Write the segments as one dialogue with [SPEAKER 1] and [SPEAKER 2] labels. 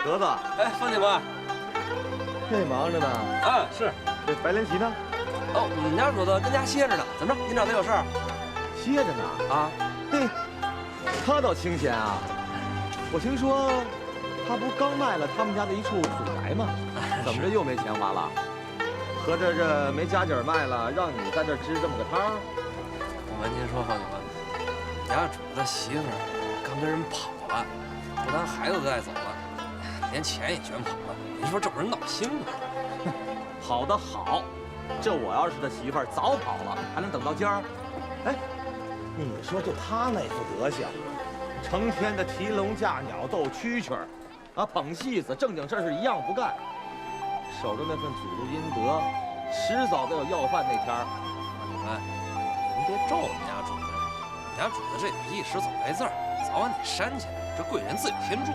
[SPEAKER 1] 格子。
[SPEAKER 2] 哎，方警官，
[SPEAKER 1] 这忙着呢。
[SPEAKER 2] 啊，是。
[SPEAKER 1] 这白莲奇呢？
[SPEAKER 2] 哦，我们家主子跟家歇着呢。怎么着？您找他有事儿？
[SPEAKER 1] 歇着呢。
[SPEAKER 2] 啊？
[SPEAKER 1] 嘿，他倒清闲啊！我听说他不刚卖了他们家的一处祖宅吗？怎么着又没钱花了？合着这没家底儿卖了，让你在这支这么个摊儿？
[SPEAKER 2] 我闻您说，方警官，家主子媳妇儿刚跟人跑了，不但孩子都带走了，连钱也卷跑了。您说这不是闹心吗？
[SPEAKER 1] 跑得好，这我要是他媳妇儿，早跑了，还能等到家儿？哎，你说就他那副德行，成天的提笼架鸟、斗蛐蛐儿，啊，捧戏子，正经事儿是一样不干，守着那份祖宗阴德，迟早得有要饭那天儿。
[SPEAKER 2] 方警官，您别咒我们家主子，我们家主子这点一时走白字儿，早晚得扇起来，这贵人自有天助。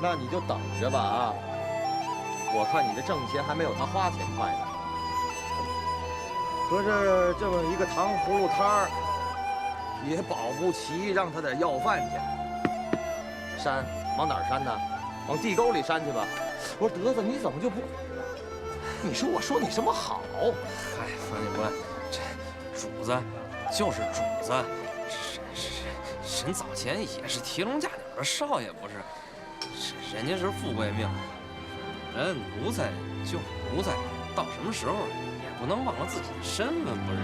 [SPEAKER 1] 那你就等着吧啊！我看你这挣钱还没有他花钱快呢。合着这么一个糖葫芦摊儿，也保不齐让他得要饭去。扇，往哪儿扇呢？往地沟里扇去吧。我说德子，你怎么就不？你说我说你什么好？
[SPEAKER 2] 嗨，方警官，这主子就是主子，神早前也是提笼架鸟的少爷，不是？人家是富贵命，人奴才就奴才，到什么时候也不能忘了自己的身份，不是？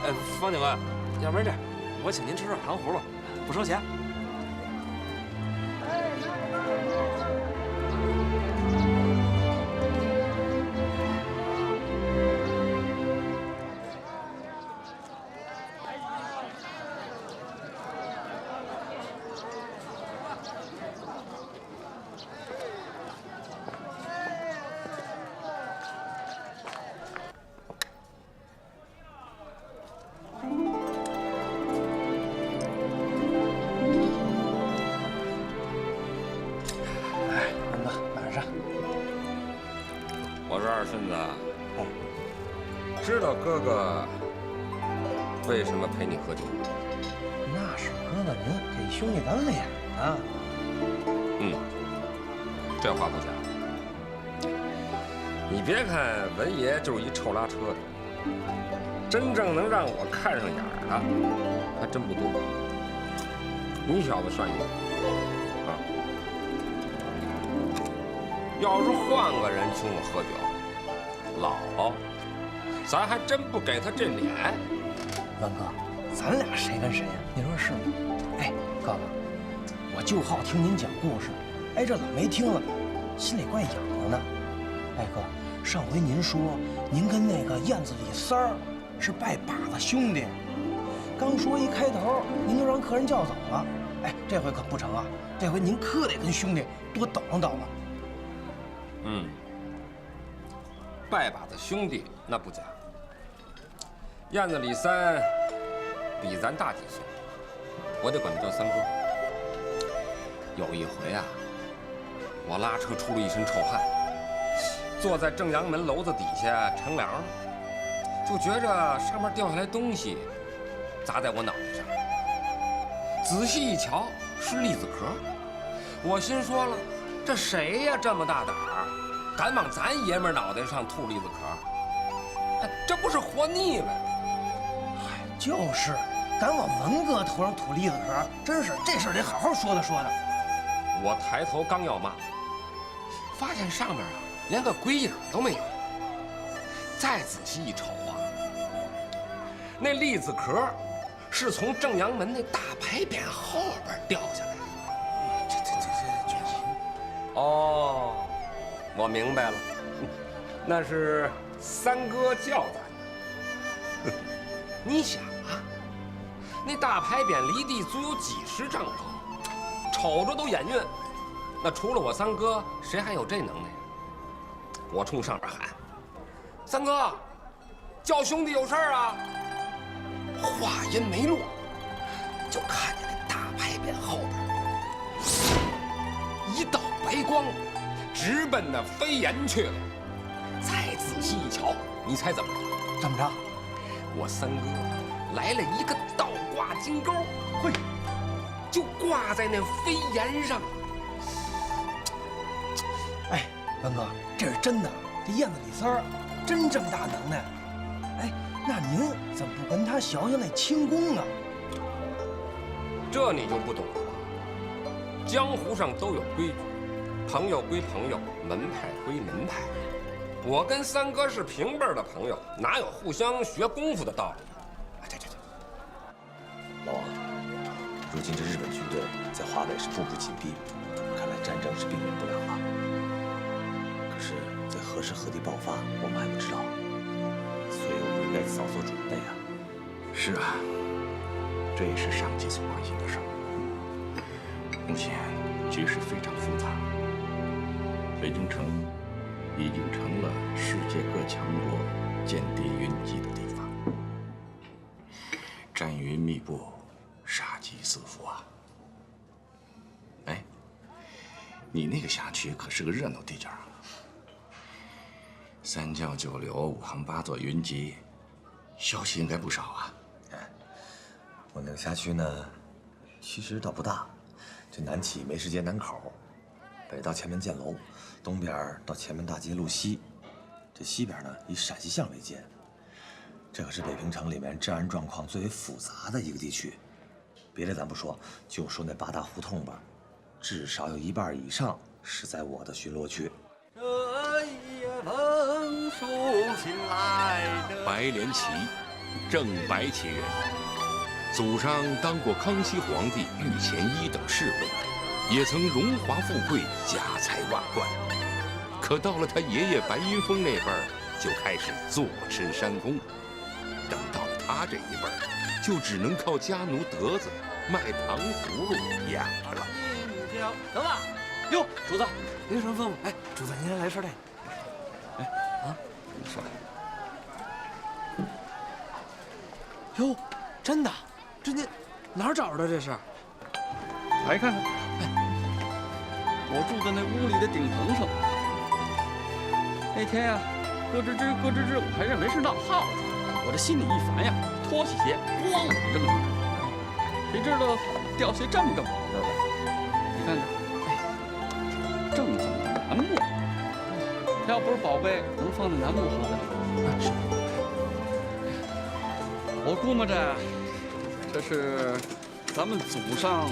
[SPEAKER 2] 哎，方警官，要不然这样，我请您吃串糖葫芦，不收钱。
[SPEAKER 3] 我说二孙子，知道哥哥为什么陪你喝酒吗？
[SPEAKER 4] 那是哥哥您给兄弟咱脸呢。
[SPEAKER 3] 这话不假。你别看文爷就是一臭拉车的，真正能让我看上眼的还真不多。你小子算一个啊！要是换个人请我喝酒，老，咱还真不给他这脸。
[SPEAKER 4] 文哥，咱俩谁跟谁呀？你说是吗？哎，哥哥，我就好听您讲故事，哎，这怎么没听了，心里怪痒痒的。哎哥，上回您说您跟那个燕子李三儿是拜把子兄弟，刚说一开头，您就让客人叫走了。哎，这回可不成啊！这回您可得跟兄弟多等等了。
[SPEAKER 3] 拜把子兄弟那不假，燕子李三比咱大几岁，我得管他叫三哥。有一回啊，我拉车出了一身臭汗，坐在正阳门楼子底下乘凉，就觉着上面掉下来东西砸在我脑袋上，仔细一瞧是栗子壳。我心说了，这谁呀这么大胆儿，敢往咱爷们儿脑袋上吐栗子壳？哎，这不是活腻歪？
[SPEAKER 4] 嗨，就是敢往文哥头上吐栗子壳，真是这事儿得好好说的。
[SPEAKER 3] 我抬头刚要骂，发现上面啊连个鬼影都没有。再仔细一瞅啊，那栗子壳是从正阳门那大牌匾后边掉下来的。哦，我明白了，那是三哥叫咱的。你想啊，那大牌匾离地足有几十丈高，瞅着都眼晕。那除了我三哥，谁还有这能耐？我冲上边喊：“三哥，叫兄弟有事儿啊！”话音没落，就看见那大牌匾后边一道白光，直奔那飞檐去了。再仔细一瞧，你猜怎么着？
[SPEAKER 4] 怎么着？
[SPEAKER 3] 我三哥来了一个倒挂金钩，嘿，就挂在那飞檐上。
[SPEAKER 4] 哎，文哥，这是真的，这燕子李三儿真这么大能耐。哎，那您怎么不跟他学学那轻功啊？
[SPEAKER 3] 这你就不懂了吧？江湖上都有规矩，朋友归朋友，门派归门派。我跟三哥是平辈的朋友，哪有互相学功夫的道理？对，
[SPEAKER 5] 老王，如今这日本军队在华北是步步紧逼，看来战争是避免不了了。可是，在何时何地爆发，我们还不知道，所以我们应该早做准备啊。
[SPEAKER 6] 是啊，这也是上级所关心的事儿。目前局势非常复杂，北京城已经成了世界各强国间谍云集的地方，战云密布，杀机四伏啊！哎，你那个辖区可是个热闹地界啊，三教九流、五行八作云集，消息应该不少啊。
[SPEAKER 5] 我那个辖区呢，其实倒不大，这南起梅市街南口，北到前门箭楼，东边到前门大街路西，这西边呢以陕西巷为界。这可是北平城里面治安状况最为复杂的一个地区。别的咱不说，就说那8大胡同吧，至少有1半以上是在我的巡逻区。
[SPEAKER 7] 这一夜风书醒来的
[SPEAKER 8] 白莲旗，正白旗人，祖上当过康熙皇帝御前1等侍卫，也曾荣华富贵、家财万贯。可到了他爷爷白云峰那辈儿，就开始坐吃山空。等到了他这一辈儿，就只能靠家奴德子卖糖葫芦养着了。
[SPEAKER 2] 等等，哟，主子，您有什么吩咐？哎，主子，您来说这个。哎啊，你说。哟，真的？这您哪儿找着的？这是？
[SPEAKER 7] 来看看。哎，我住在那屋里的顶棚上。那天呀，咯吱吱咯吱吱，我还认为是闹耗子，我这心里一烦呀，脱下鞋，咣扔出去。谁知道掉下这么个宝贝来？你看看，哎，正经的楠木。它要不是宝贝，能放在楠木后头？是。我估摸着，这是咱们祖上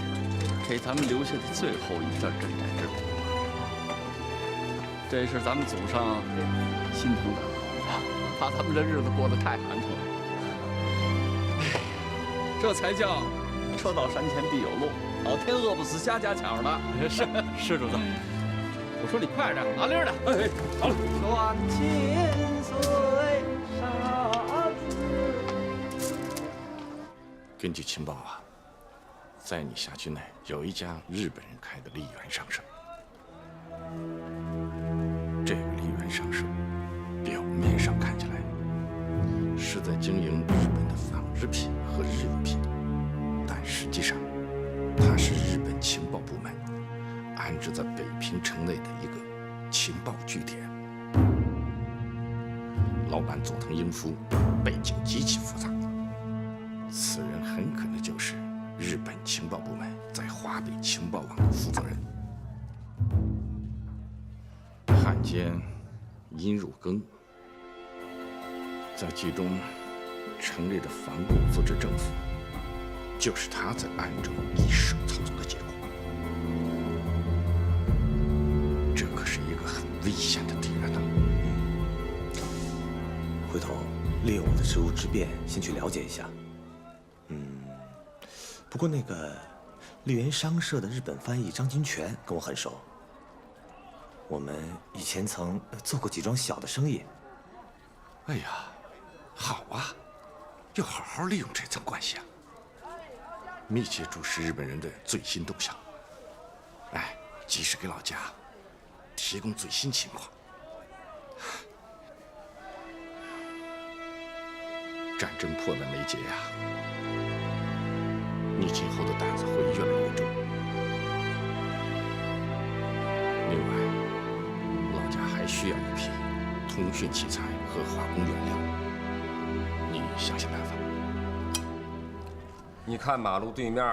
[SPEAKER 7] 给咱们留下的最后一片镇宅之宝。这是咱们祖上心疼咱们，怕咱们这日子过得太寒碜了。这才叫车到山前必有路，老天饿不死瞎家巧的。是主子。我说你快点，拿铃儿的。哎，好了。
[SPEAKER 1] 断千岁杀子。
[SPEAKER 6] 根据情报啊，在你辖区内有一家日本人开的梨园商社。这个梨园商社，表面上看起来是在经营日本的仿制品和日用品，但实际上，它是日本情报部门安置在北平城内的一个情报据点。老板佐藤英夫背景极其复杂，此人很可能就是日本情报部门在华北情报网的负责人。汉奸殷入耕在剧中成立的反共自治政府，就是他在暗中一手操纵的结果。这可是一个很危险的敌人呐！
[SPEAKER 5] 回头利用我的职务之便，先去了解一下。不过那个梨园商社的日本翻译张金泉跟我很熟，我们以前曾做过几桩小的生意。
[SPEAKER 6] 哎呀，好啊，要好好利用这层关系啊！密切注视日本人的最新动向，哎，及时给老家提供最新情况。战争迫在眉睫呀，你今后的担子会越来越重。另外，老家还需要一批通讯器材和化工原料，你想想办法。
[SPEAKER 3] 你看马路对面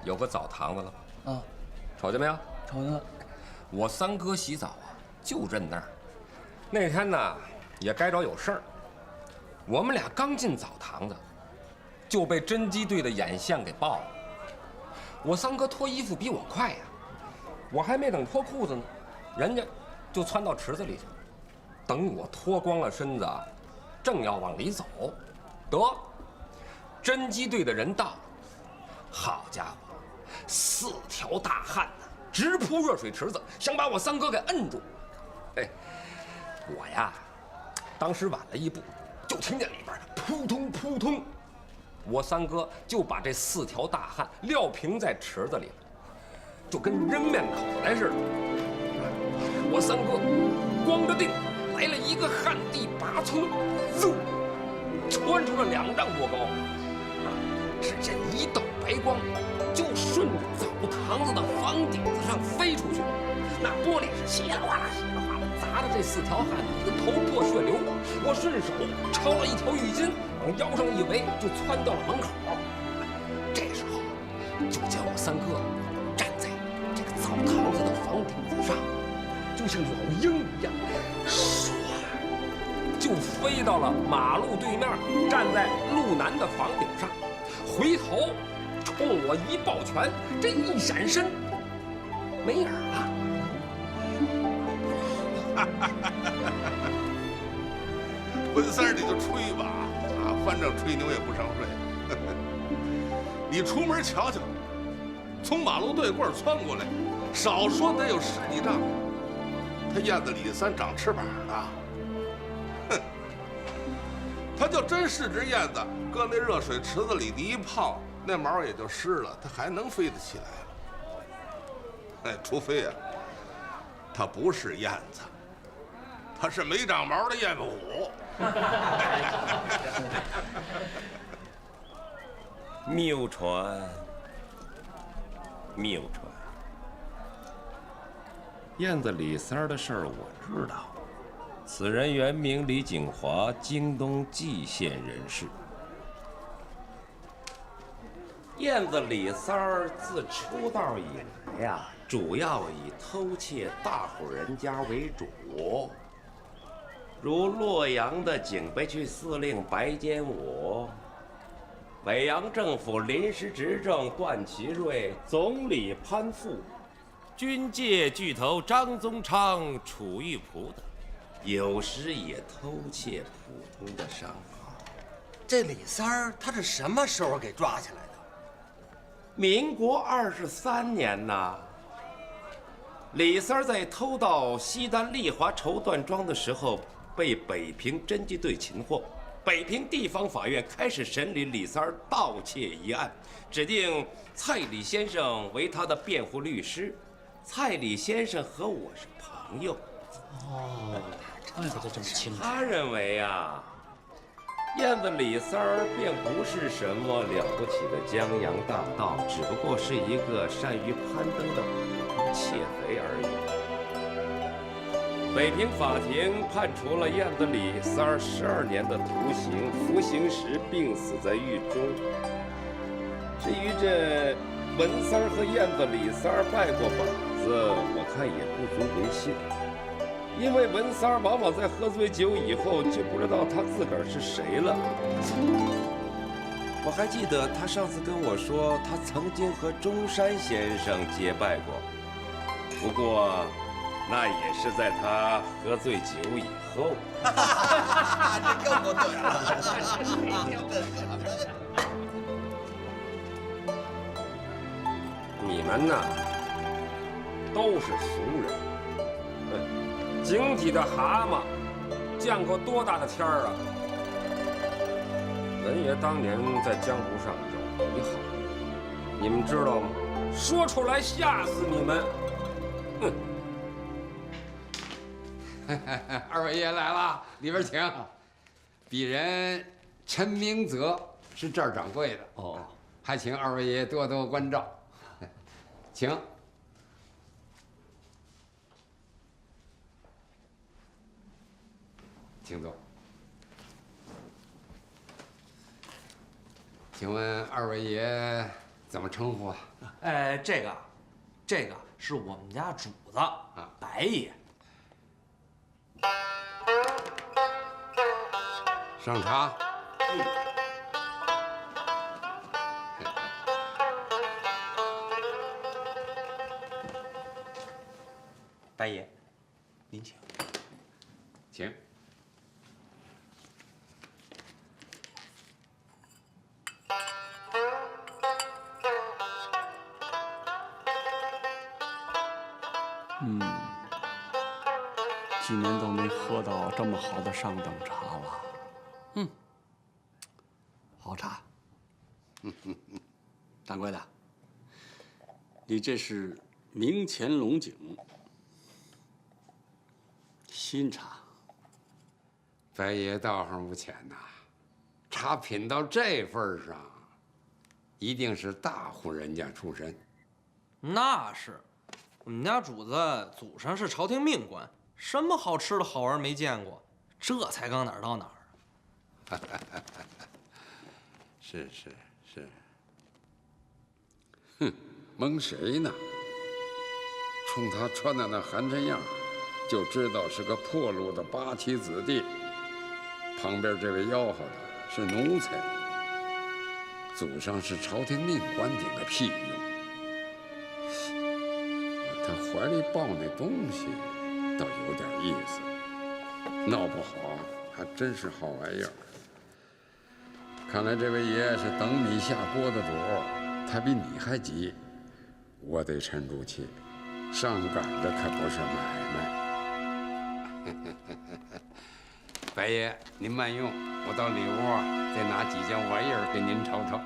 [SPEAKER 3] 有个澡堂子了吧？
[SPEAKER 4] 啊，
[SPEAKER 3] 瞅见没有？
[SPEAKER 4] 瞅见了。
[SPEAKER 3] 我三哥洗澡啊，就认那儿。那天呢，也该着有事儿。我们俩刚进澡堂子，就被侦缉队的眼线给爆了。我三哥脱衣服比我快呀，我还没等脱裤子呢，人家就窜到池子里去了。等我脱光了身子，正要往里走，得，侦缉队的人到了。好家伙，4条大汉呢，直扑热水池子，想把我三哥给摁住。哎，我呀，当时晚了一步，就听见里边扑通扑通，我三哥就把这4条大汉撂平在池子里了，就跟扔面口袋似的。我三哥光着腚来了一个旱地拔葱，嗖，窜出了2丈多高。只见一道白光就顺着澡堂子的房顶子上飞出去，那玻璃是稀里哗啦稀里哗啦砸的这4条汉子一个头破血流。我顺手抄了一条浴巾往腰上一围，就窜到了门口。这时候就见我三哥站在这个澡堂子的房顶子上，就像老鹰一样，唰就飞到了马路对面，站在路南的房顶上，回头冲我一抱拳，这一闪身没影儿了。
[SPEAKER 9] 文三儿，你就吹吧，啊，反正吹牛也不上税。你出门瞧瞧，从马路对过窜过来，少说得有10几丈。他燕子李三长翅膀了，哼，他就真是只燕子，搁那热水池子里你一泡，那毛也就湿了，它还能飞得起来了。哎，除非啊，它不是燕子，它是没长毛的燕子虎。
[SPEAKER 10] 谬传，谬传。燕子李三儿的事儿我知道，此人原名李景华，京东蓟县人士。燕子李三儿自出道以来呀，主要以偷窃大户人家为主，如洛阳的警备区司令白坚武、北洋政府临时执政段祺瑞、总理潘富、军界巨头张宗昌、楚玉璞等，有时也偷窃普通的商号。
[SPEAKER 11] 这李三儿他是什么时候给抓起来的？
[SPEAKER 10] 民国23年呐，李三儿在偷盗西单丽华绸缎庄的时候，被北平侦缉队擒获。北平地方法院开始审理李三儿盗窃一案，指定蔡李先生为他的辩护律师。蔡李先生和我是朋友。
[SPEAKER 4] 哦，怪不得这么清楚。
[SPEAKER 10] 他认为啊，燕子李三儿并不是什么了不起的江洋大盗，只不过是一个善于攀登的窃贼而已。北平法庭判处了燕子李三儿12年的徒刑，服刑时病死在狱中。至于这文三儿和燕子李三儿拜过把子，我看也不足为信。因为文三儿往往在喝醉酒以后就不知道他自个儿是谁了。我还记得他上次跟我说，他曾经和中山先生结拜过，不过那也是在他喝醉酒以后。
[SPEAKER 11] 这更不对了。
[SPEAKER 3] 你们呐，都是俗人。井底的蛤蟆，见过多大的天儿啊！文爷当年在江湖上有一号，你们知道吗？说出来吓死你们！
[SPEAKER 12] 哼！二位爷来了，里边请。鄙人陈明泽是这儿掌柜的哦，还请二位爷多多关照，请。请坐。请问二位爷怎么称呼啊？
[SPEAKER 2] 哎，这个是我们家主子白爷。
[SPEAKER 12] 上茶。
[SPEAKER 4] 白爷，您请。
[SPEAKER 12] 请。
[SPEAKER 7] 几年都没喝到这么好的上等茶了。好茶。掌柜的，你这是明乾龙井新茶。
[SPEAKER 12] 白爷道行不浅呐，茶品到这份上，一定是大户人家出身。
[SPEAKER 2] 那是，我们家主子祖上是朝廷命官，什么好吃的好玩没见过，这才刚哪儿到哪儿。
[SPEAKER 12] 是。哼，蒙谁呢？冲他穿的那寒碜样，就知道是个破路的八旗子弟。旁边这位吆喝的是奴才，祖上是朝廷命官，顶个屁用！他怀里抱那东西，倒有点意思，闹不好还真是好玩意儿。看来这位爷是等你下锅的主，他比你还急。我得沉住气，上赶的可不是买卖。白爷，您慢用，我到里屋再拿几件玩意儿给您瞅瞅。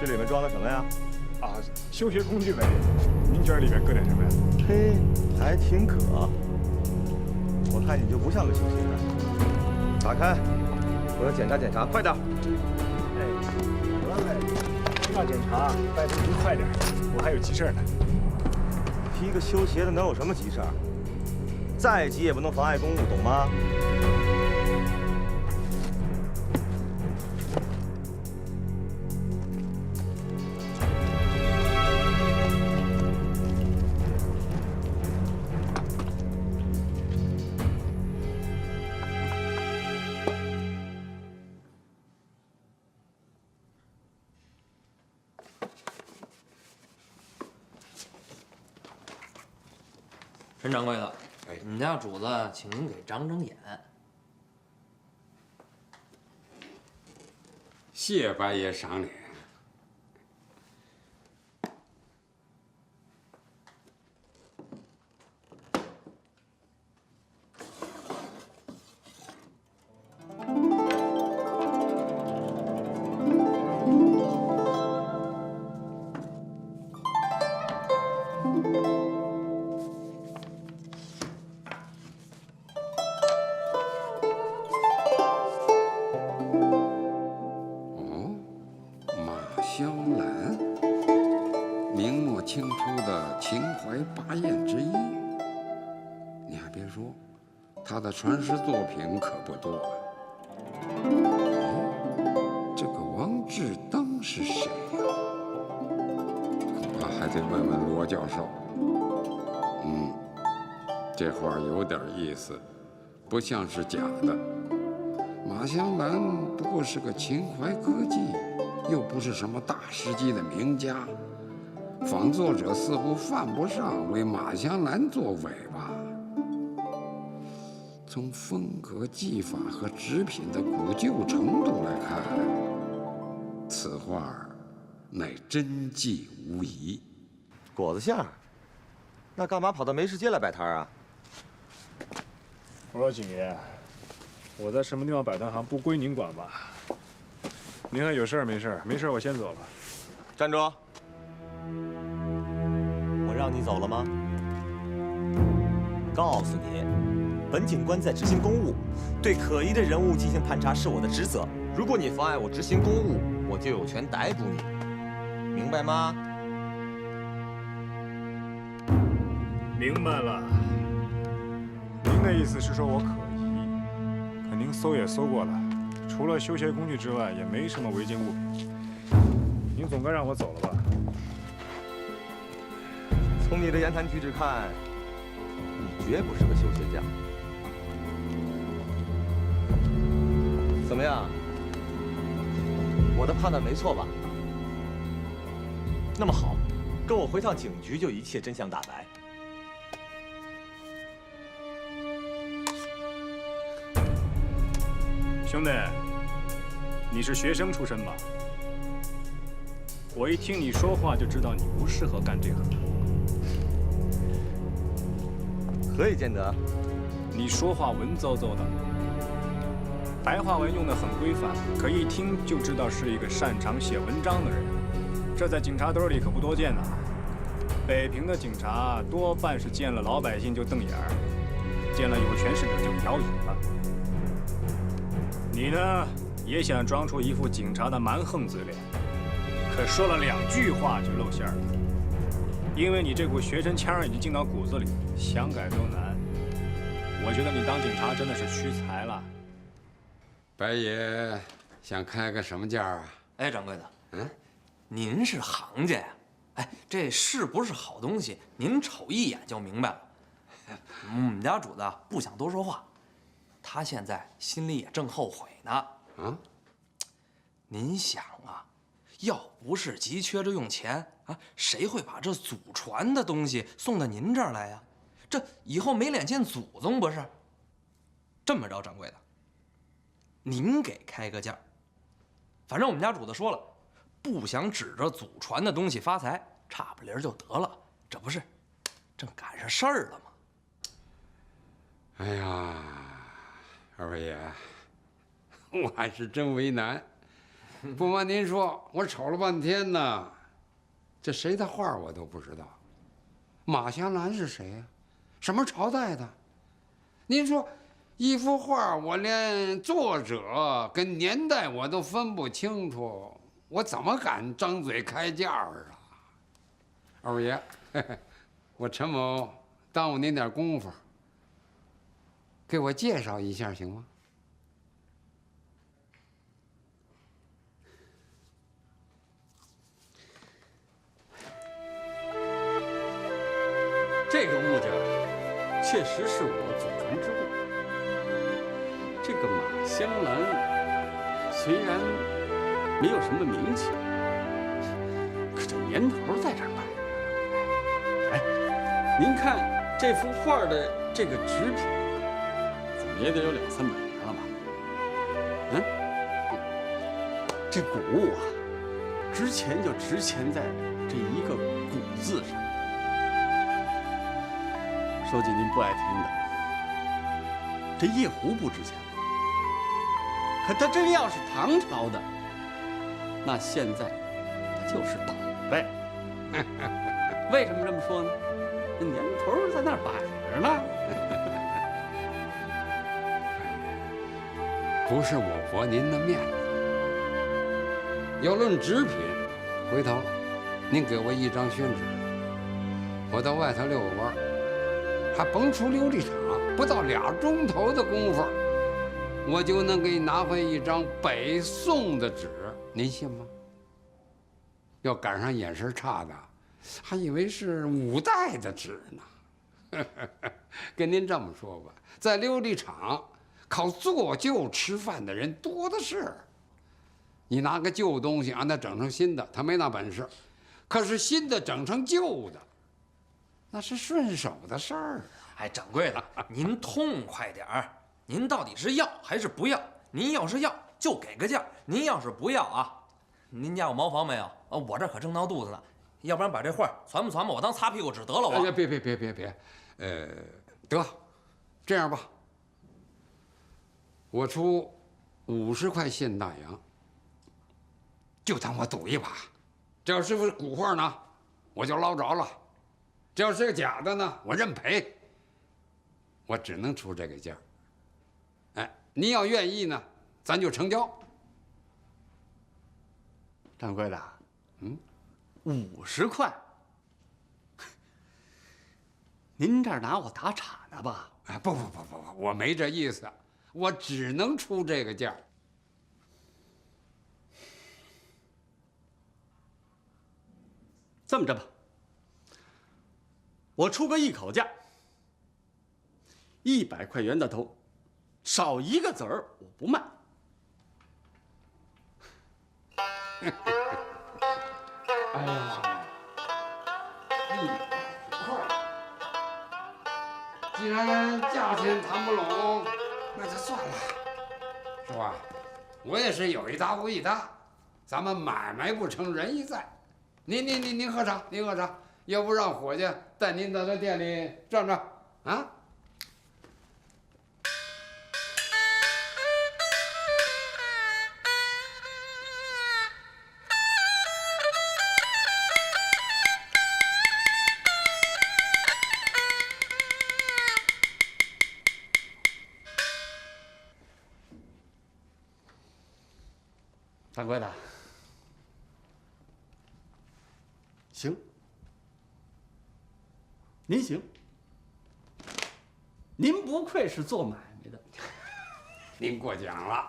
[SPEAKER 1] 这里面装的什么呀？
[SPEAKER 13] 啊，修学工具呗。您觉得里面搁点什么呀？
[SPEAKER 1] 嘿，还挺可。我看你就不像个修鞋的。打开，我要检查检查，快点。
[SPEAKER 13] 哎，得嘞，要检查，拜托您快点，我还有急事呢。
[SPEAKER 1] 一个修鞋的能有什么急事儿？再急也不能妨碍公务，懂吗？
[SPEAKER 2] 陈掌柜的，你们家主子请您给长长眼。
[SPEAKER 12] 谢白爷赏脸。他的传世作品可不多啊。这个王志当是谁呀？恐怕还得问问罗教授。这画有点意思，不像是假的。马香兰不过是个秦淮歌妓，又不是什么大师级的名家，仿作者似乎犯不上为马香兰作伪吧。从风格、技法和纸品的古旧程度来看，此画乃真迹无疑。
[SPEAKER 1] 果子馅儿，那干嘛跑到梅市街来摆摊啊？
[SPEAKER 13] 我说景爷，我在什么地方摆摊行不归您管吧？您还有事儿没事儿？没事儿我先走了。
[SPEAKER 1] 站住！我
[SPEAKER 5] 让你走了吗？告诉你，本警官在执行公务，对可疑的人物进行盘查是我的职责。如果你妨碍我执行公务，我就有权逮捕你，明白吗？
[SPEAKER 13] 明白了。您的意思是说我可疑？可您搜也搜过了，除了修鞋工具之外，也没什么违禁物品。您总该让我走了吧？
[SPEAKER 1] 从你的言谈举止看，你绝不是个修鞋匠。怎么样？我的判断没错吧？
[SPEAKER 5] 那么好，跟我回趟警局，就一切真相大白。
[SPEAKER 13] 兄弟，你是学生出身吧？我一听你说话就知道你不适合干这行。
[SPEAKER 1] 何以见得？
[SPEAKER 13] 你说话文绉绉的，白话文用得很规范，可一听就知道是一个擅长写文章的人。这在警察堆里可不多见呐。北平的警察多半是见了老百姓就瞪眼儿，见了有权势者就摇尾巴。你呢，也想装出一副警察的蛮横嘴脸，可说了2句话就露馅了。因为你这股学生腔已经进到骨子里，想改都难。我觉得你当警察真的是屈才了。
[SPEAKER 12] 白爷想开个什么价啊？
[SPEAKER 2] 哎，掌柜的，您是行家呀？哎，这是不是好东西，您瞅一眼就明白了。我们家主子不想多说话，他现在心里也正后悔呢。
[SPEAKER 12] 啊？
[SPEAKER 2] 您想啊，要不是急缺着用钱啊，谁会把这祖传的东西送到您这儿来呀？这以后没脸见祖宗不是？这么着，掌柜的，您给开个价，反正我们家主子说了，不想指着祖传的东西发财，差不离儿就得了。这不是正赶上事儿了吗？
[SPEAKER 12] 哎呀，二位爷，我还是真为难。不瞒您说，我瞅了半天呢，这谁的画我都不知道。马香兰是谁呀？什么朝代的？您说，一幅画我连作者跟年代我都分不清楚，我怎么敢张嘴开价啊？二位爷，我陈某耽误您点功夫，给我介绍一下行吗？
[SPEAKER 7] 这个物件确实是我祖传之物。这个马香兰虽然没有什么名气，可这年头在这儿摆着。哎，您看这幅画的这个纸品，怎么也得有200-300年了吧？这古物啊，值钱就值钱在这一个“古”字上。说句您不爱听的，这夜壶不值钱，可它真要是唐朝的，那现在它就是宝贝。为什么这么说呢？这年头在那儿摆着呢。
[SPEAKER 12] 不是我驳您的面子。要论纸品，回头您给我1张宣纸，我到外头遛个弯，还甭出琉璃厂，不到2钟头的功夫，我就能给你拿回1张北宋的纸，您信吗？要赶上眼神差的，还以为是5代的纸呢。跟您这么说吧，在琉璃厂靠做旧吃饭的人多的是。你拿个旧东西让它整成新的，他没那本事。可是新的整成旧的，那是顺手的事儿。
[SPEAKER 2] 哎，掌柜的，您痛快点儿！您到底是要还是不要？您要是要，就给个价；您要是不要啊，您家有茅房没有？我这可正闹肚子呢。要不然把这画传吧，我当擦屁股纸得了。我
[SPEAKER 12] 别，得，这样吧，我出50块现大洋，就当我赌一把。这要是幅古画呢，我就捞着了；这要是个假的呢，我认赔。我只能出这个价。哎，您要愿意呢，咱就成交。
[SPEAKER 7] 掌柜的，50块。您这儿拿我打岔呢吧？
[SPEAKER 12] 哎，不，我没这意思，我只能出这个价。
[SPEAKER 7] 这么着吧，我出个一口价，100块袁大头，少一个子儿我不卖。
[SPEAKER 12] 哎呀，100块，既然价钱谈不拢，那就算了，是吧？我也是有一搭无一搭，咱们买卖不成仁义在。您喝茶，您喝茶，要不让伙计带您到他店里转转啊？
[SPEAKER 7] 掌柜的，行，您行，您不愧是做买卖的，
[SPEAKER 12] 您过奖了。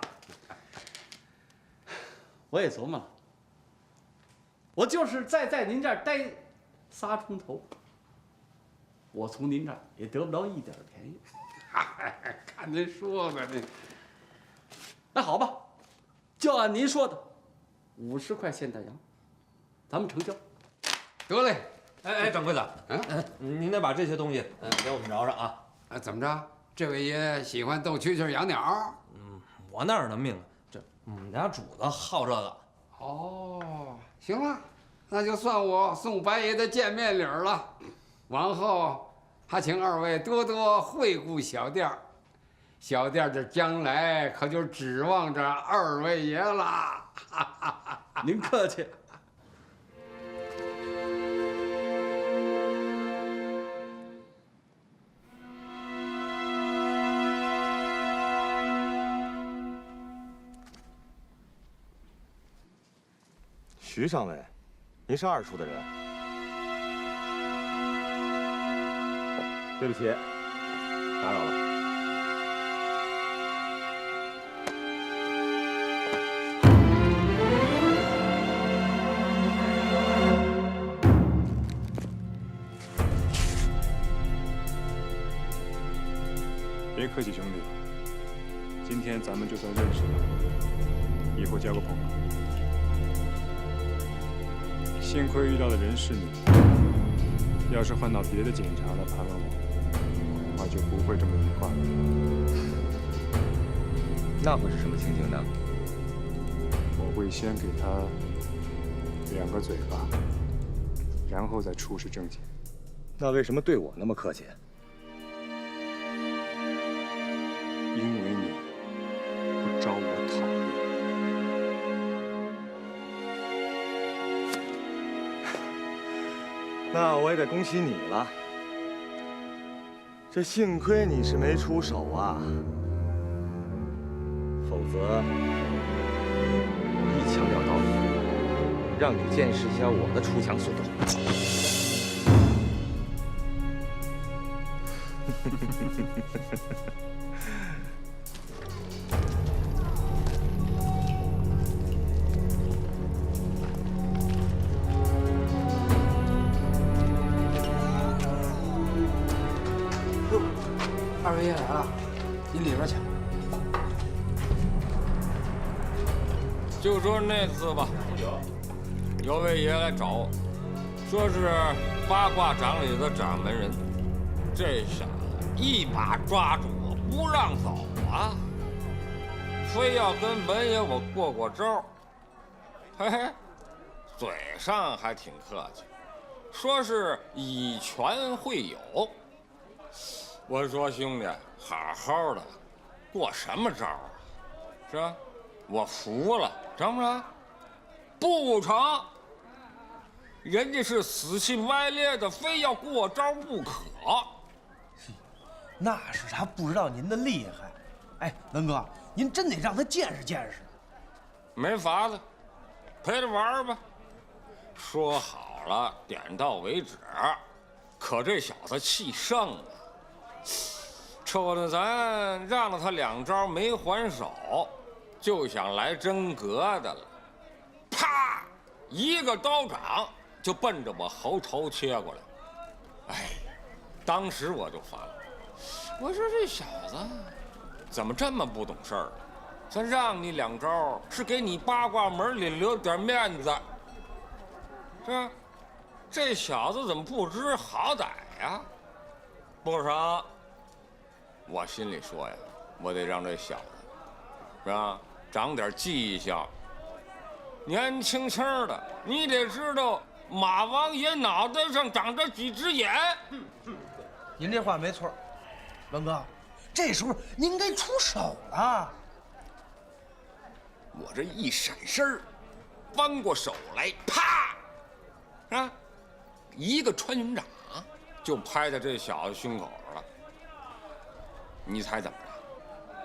[SPEAKER 7] 我也琢磨了，我就是再在您这儿待3重头，我从您这儿也得不着一点便宜。
[SPEAKER 12] 看您说的这，
[SPEAKER 7] 那好吧，就按您说的，50块现大洋，咱们成交。
[SPEAKER 12] 得嘞。
[SPEAKER 2] 哎，掌柜的，您得把这些东西给我们找找啊。
[SPEAKER 12] 怎么着？这位爷喜欢逗蛐蛐、养鸟？
[SPEAKER 2] 我哪有那命啊？这我们家主子好这个。
[SPEAKER 12] 哦，行了，那就算我送白爷的见面礼了。往后还请二位多多惠顾小店儿，小店这将来可就指望着二位爷了。
[SPEAKER 7] 您客气。
[SPEAKER 1] 徐上尉，您是2处的人。对不起，打扰了。
[SPEAKER 13] 别客气，兄弟，今天咱们就算认识了，以后交个朋友。幸亏遇到的人是你，要是换到别的警察来盘问我，恐怕就不会这么愉快了。
[SPEAKER 5] 那会是什么情景呢？
[SPEAKER 13] 我会先给他2个嘴巴，然后再出示证件。
[SPEAKER 5] 那为什么对我那么客气？
[SPEAKER 13] 因为你不招我讨厌。
[SPEAKER 1] 那我也得恭喜你了。这幸亏你是没出手啊，否则我一枪撂倒你，让你见识一下我的出枪速度。
[SPEAKER 4] 二位爷来了，您里边请。
[SPEAKER 3] 就说那次吧，有位爷来找我，说是八卦掌里的掌门人，这傻子一把抓住我不让走啊，非要跟门爷我过招。嘿嘿，嘴上还挺客气，说是以拳会友。我说兄弟，好好的，过什么招啊？是吧？我服了，成不成？不成！
[SPEAKER 8] 人家是死乞白赖的，非要过招不可。
[SPEAKER 4] 那是他不知道您的厉害。哎，文哥，您真得让他见识见识。
[SPEAKER 8] 没法子，陪着玩吧。说好了，点到为止。可这小子气盛啊，瞅着咱让了他2招没还手，就想来真格的了。啪，一个刀掌就奔着我喉头切过来。哎，当时我就烦了，我说这小子怎么这么不懂事儿？咱让你2招是给你八卦门里留点面子，是吧？这小子怎么不知好歹呀？不成，我心里说呀，我得让这小子，是吧，长点记性。年轻轻的，你得知道马王爷脑袋上长着几只眼。
[SPEAKER 4] 您这话没错，文哥，这时候您该出手了。
[SPEAKER 8] 我这一闪身，翻过手来，啪，啊，一个穿云掌就拍在这小子胸口上了。你猜怎么着？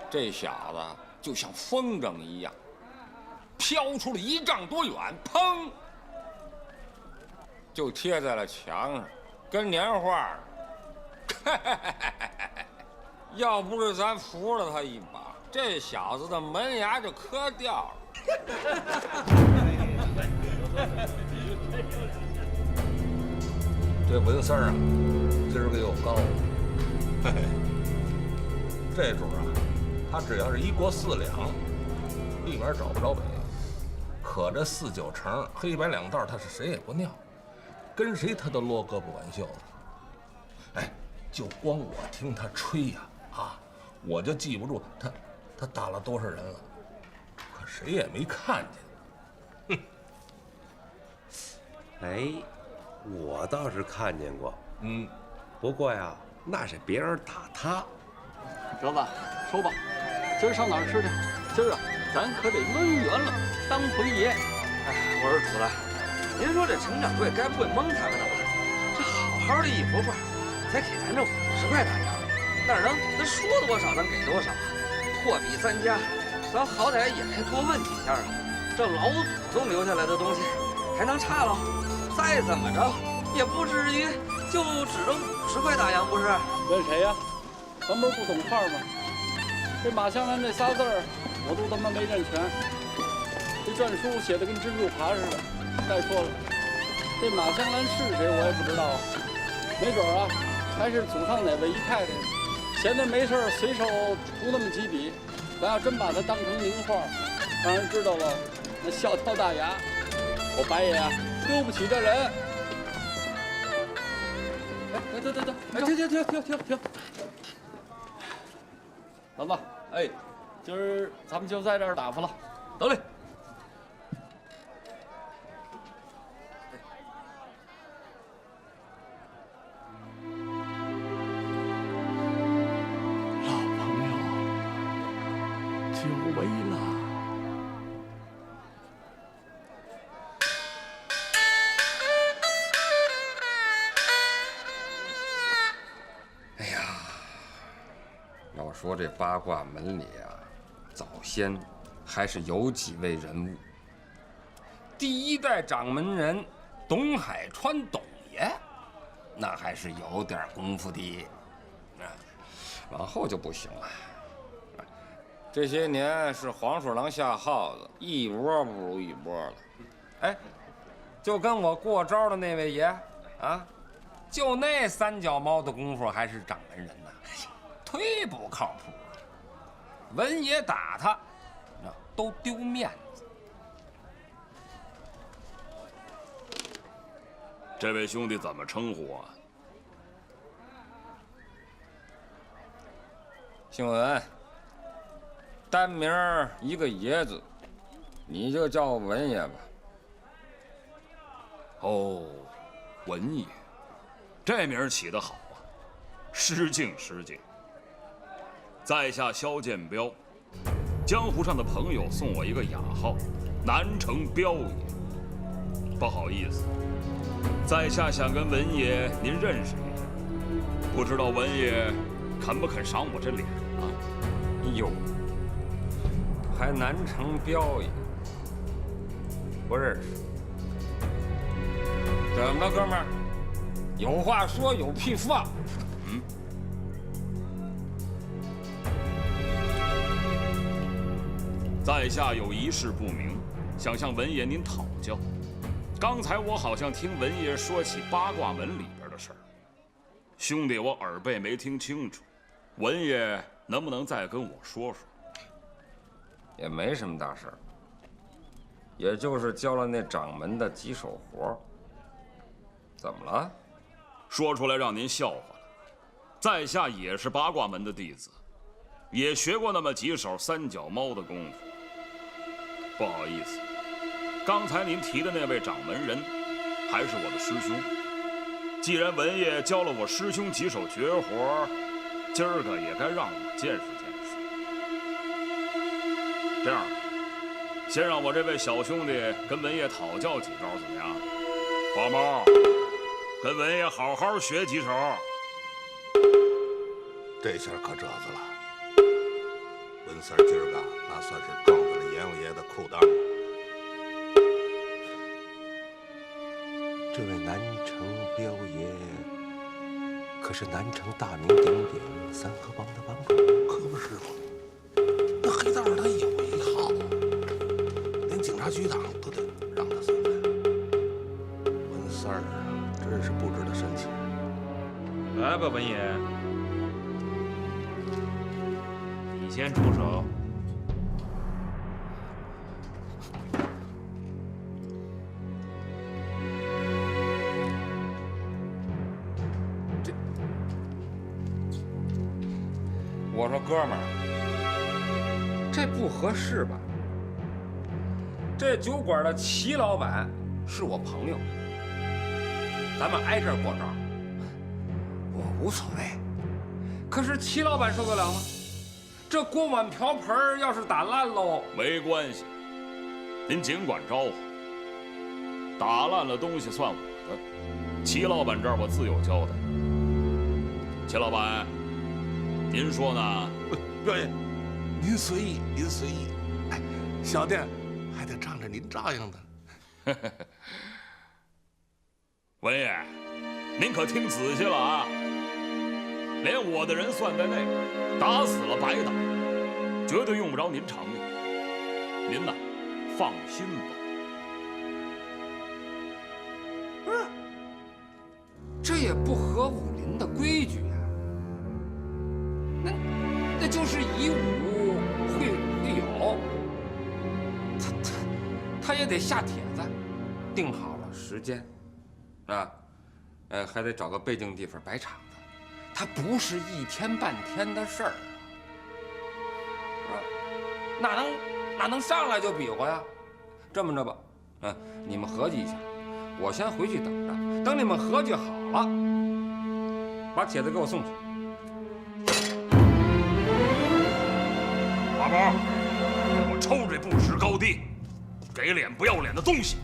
[SPEAKER 8] 这小子就像风筝一样，飘出了1丈多远，砰，就贴在了墙上，跟年画似的。要不是咱扶了他一把，这小子的门牙就磕掉了。
[SPEAKER 9] 这文三啊，今儿个又高了。嘿嘿，这主啊，他只要是1国4两，立马找不着北。可这4、9成黑白2道，他是谁也不尿，跟谁他都落胳膊挽袖子。哎，就光我听他吹呀，我就记不住他打了多少人了，可谁也没看见。哼！
[SPEAKER 10] 哎，我倒是看见过，不过呀，那是别人打他。
[SPEAKER 7] 折子，说吧，今儿上哪儿吃去？今儿啊，咱可得抡圆了当回爷。
[SPEAKER 2] 哎，我说主子，您说这程掌柜该不会蒙咱们的吧？这好好的一幅画，才给咱这50块大洋，哪能说多少咱给多少啊？货比3家，咱好歹也该多问几下啊！这老祖宗留下来的东西，还能差了？再怎么着，也不至于就只挣50块大洋，不是？
[SPEAKER 7] 问谁呀？咱不是不懂画吗？这马香兰这仨字儿，我都他妈没认全。这篆书写的跟蜘蛛爬似的。再说了，这马香兰是谁我也不知道啊，没准啊，还是祖上哪位姨太太，闲着没事儿随手涂那么几笔。咱要真把它当成名画，让人知道了，那笑掉大牙。我白爷啊，丢不起这人。哎，等，哎，停！老子，哎，今儿咱们就在这儿打发了，得嘞。
[SPEAKER 6] 老朋友，久违了。
[SPEAKER 3] 哎呀，要说这八卦门里啊，早先还是有几位人物。第1代掌门人董海川董爷，那还是有点功夫的，往后就不行了。这些年是黄鼠狼下耗子，一波不如一波了。哎，就跟我过招的那位爷啊，就那3脚猫的功夫还是掌门人呢，忒不靠谱了。文爷打他，那都丢面子。
[SPEAKER 14] 这位兄弟怎么称呼啊？
[SPEAKER 3] 姓文，单名一个爷字，你就叫文爷吧。
[SPEAKER 14] 哦，文爷，这名儿起得好啊，失敬。在下萧剑彪，江湖上的朋友送我一个雅号，南城彪爷。不好意思，在下想跟文爷您认识一下，不知道文爷肯不肯赏我这脸啊？
[SPEAKER 3] 哟，还南城彪爷，不认识。怎么了，哥们儿？有话说，有屁放。
[SPEAKER 14] 嗯。在下有一事不明，想向文爷您讨教。刚才我好像听文爷说起八卦门里边的事儿，兄弟，我耳背没听清楚，文爷能不能再跟我说说？
[SPEAKER 3] 也没什么大事儿，也就是教了那掌门的几手活。怎么了？
[SPEAKER 14] 说出来让您笑话了。在下也是八卦门的弟子，也学过那么几手三脚猫的功夫。不好意思，刚才您提的那位掌门人，还是我的师兄。既然文爷教了我师兄几手绝活，今儿个也该让我见识见识。这样，先让我这位小兄弟跟文爷讨教几招，怎么样？花猫，跟文爷好好学几手。
[SPEAKER 9] 这下可褶子了。文三今儿个那算是撞在了阎王爷的裤裆。
[SPEAKER 10] 这位南城彪爷，可是南城大名鼎鼎三河帮的帮主，
[SPEAKER 9] 可不是吗？那黑道他有一号，连警察局长都得让他存在。文三儿啊，真是不知道深情。
[SPEAKER 1] 来吧，文爷，你先出手。
[SPEAKER 3] 我说哥们儿，这不合适吧？这酒馆的齐老板是我朋友，咱们挨这儿过招，我无所谓。可是齐老板受得了吗？这锅碗瓢盆要是打烂喽，
[SPEAKER 14] 没关系，您尽管招呼。打烂了东西算我的，齐老板这儿我自有交代。齐老板，您说呢？
[SPEAKER 9] 彪爷，您随意，您随意。哎，小店还得仗着您照应的。
[SPEAKER 14] 文爷，您可听仔细了啊！连我的人算在内，打死了白打，绝对用不着您偿命。您呐，放心吧。
[SPEAKER 3] 不是，这也不合武林的规矩呀。那就是以武会友，他也得下帖子，定好了时间，啊，还得找个背景地方摆场子，他不是一天半天的事儿啊，哪能上来就比划呀？这么着吧，你们合计一下，我先回去等着，等你们合计好了，把帖子给我送去。
[SPEAKER 14] 花猫，给我抽这不识高低、给脸不要脸的东西！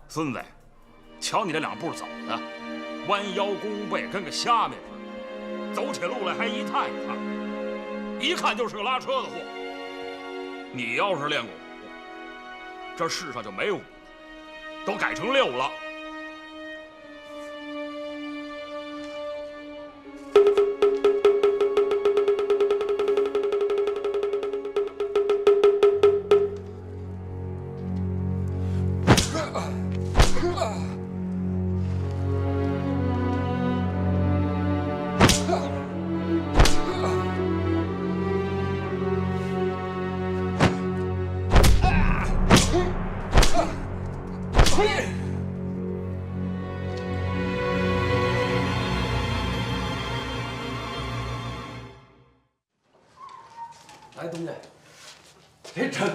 [SPEAKER 14] 孙子，瞧你这两步走的，弯腰弓背，跟个虾米似的，走起路来还一趟一趟，一看就是个拉车的货。你要是练过武，这世上就没5了，都改成6了。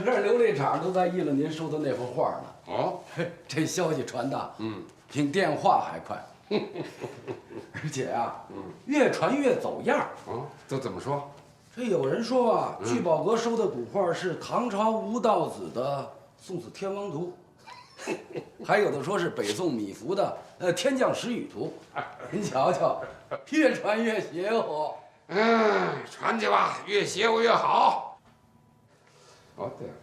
[SPEAKER 12] 整个琉璃厂都在议论您收的那幅画呢。
[SPEAKER 6] 哦，
[SPEAKER 12] 这消息传的，比电话还快。而且啊，越传越走样。
[SPEAKER 6] 哦，都怎么说？
[SPEAKER 12] 这有人说啊，聚宝阁收的古画是唐朝吴道子的《宋子天王图》，还有的说是北宋米芾的《天降石雨图》。您瞧瞧，越传越邪乎。
[SPEAKER 6] 传去吧，越邪乎越好。哦，对了，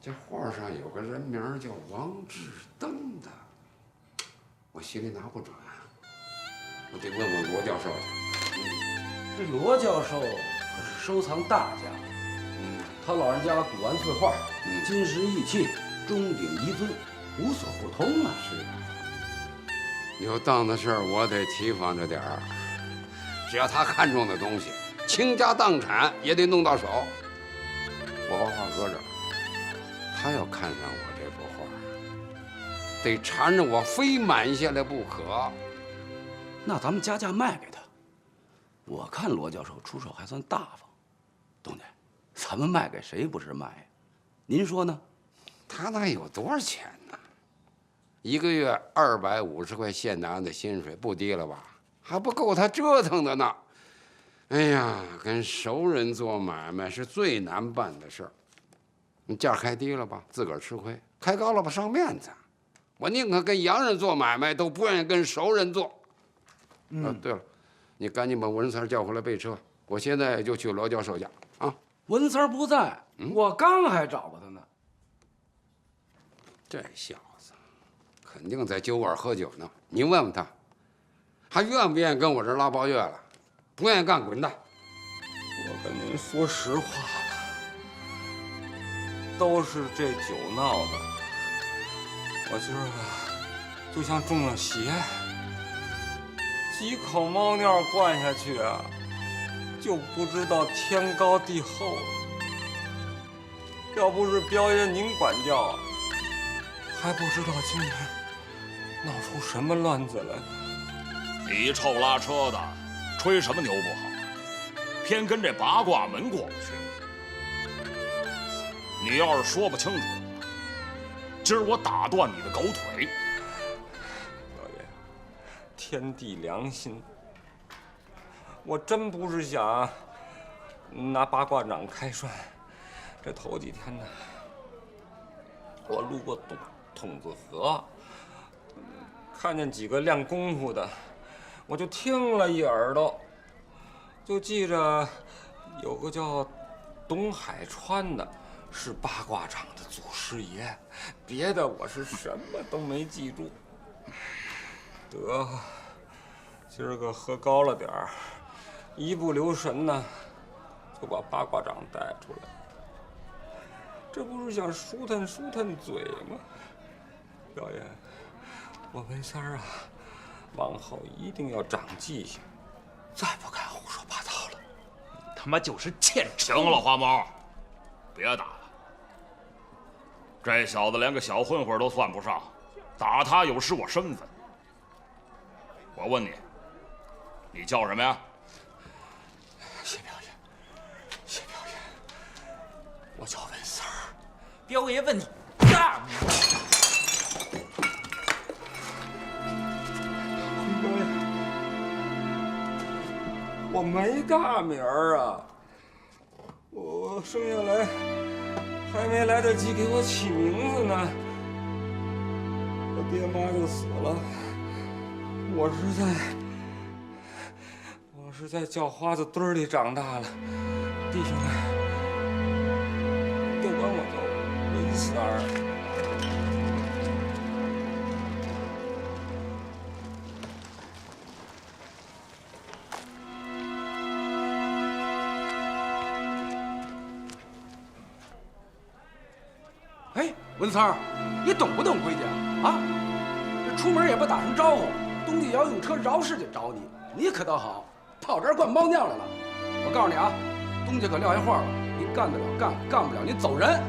[SPEAKER 6] 这画上有个人名叫王志登的，我心里拿不准，我得问问罗教授去。
[SPEAKER 12] 这罗教授可是收藏大家，他老人家古玩字画，金石玉器，钟鼎遗尊，无所不通啊！
[SPEAKER 6] 是，有当的事儿我得提防着点儿。只要他看中的东西，倾家荡产也得弄到手。我把话搁这儿，他要看上我这幅画，得缠着我非买下来不可。
[SPEAKER 12] 那咱们加价卖给他。我看罗教授出手还算大方，东家，咱们卖给谁不是卖呀？您说呢？
[SPEAKER 6] 他那有多少钱呢？一个月250块现拿的薪水，不低了吧？还不够他折腾的呢。哎呀，跟熟人做买卖是最难办的事儿。你价开低了吧，自个儿吃亏；开高了吧，伤面子。我宁可跟洋人做买卖，都不愿意跟熟人做。对了。你赶紧把文三叫回来备车，我现在就去罗教授家啊。
[SPEAKER 12] 文三不在，我刚还找过他呢。
[SPEAKER 6] 这小子肯定在酒馆喝酒呢，你问问他，还愿不愿意跟我这拉包月了？不愿意干滚蛋！
[SPEAKER 10] 我跟您说实话吧，都是这酒闹的。我今儿个就像中了邪。几口猫尿灌下去啊，就不知道天高地厚了。要不是彪爷您管教，还不知道今天闹出什么乱子来。
[SPEAKER 14] 你臭拉车的，吹什么牛不好，偏跟这八卦门过不去。你要是说不清楚，今儿我打断你的狗腿。
[SPEAKER 10] 天地良心，我真不是想拿八卦掌开涮。这头几天呢，我路过筒子河，看见几个练功夫的，我就听了一耳朵，就记着有个叫董海川的，是八卦掌的祖师爷，别的我是什么都没记住。得，今儿个喝高了点儿，一不留神呢，就把八卦掌带出来。这不是想舒坦舒坦嘴吗？表爷，我文三儿啊，往后一定要长记性，再不敢胡说八道了。
[SPEAKER 14] 他妈就是欠行了，花猫，别打了。这小子连个小混混都算不上，打他有失我身份。我问你，你叫什么呀？
[SPEAKER 10] 谢表爷，谢表爷，我叫文三儿。彪爷问你大名？彪爷，我没大名啊，我生下来还没来得及给我起名字呢，我爹妈就死了。我是在叫花子堆里长大了，弟兄们都管我叫文三儿。
[SPEAKER 12] 哎，文三儿，你懂不懂规矩啊？这出门也不打声招呼，东地摇泳车饶市就找你，你可倒好，跑这儿灌猫尿来了。我告诉你啊，东家可撂下话了，您干得了干，干不了您走人。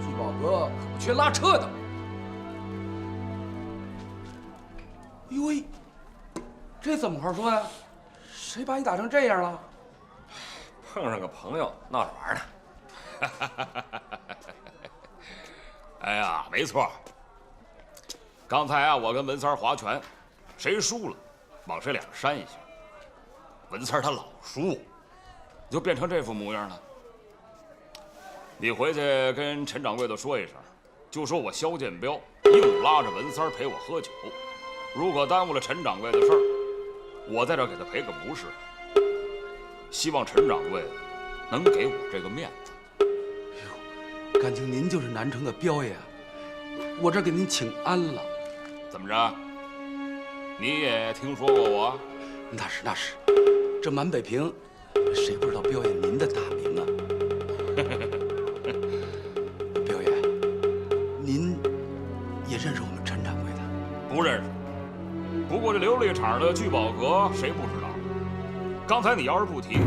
[SPEAKER 12] 聚宝阁可不缺拉车的。哎呦喂，这怎么话说呀？谁把你打成这样了？
[SPEAKER 10] 碰上个朋友闹着玩呢。
[SPEAKER 14] 哎呀，没错。刚才啊，我跟文三划拳，谁输了，往谁脸上扇一下。文三他老输，就变成这副模样了。你回去跟陈掌柜的说一声，就说我萧建彪硬拉着文三陪我喝酒，如果耽误了陈掌柜的事儿，我在这给他赔个不是。希望陈掌柜能给我这个面子。
[SPEAKER 6] 哎呦，感情您就是南城的彪爷啊！我这给您请安了。
[SPEAKER 14] 怎么着？你也听说过我？
[SPEAKER 6] 那是，这满北平，谁不知道彪爷您的大名啊？彪爷，您也认识我们陈掌柜的？
[SPEAKER 14] 不认识。不过这琉璃厂的聚宝阁谁不知道？刚才你要是不提，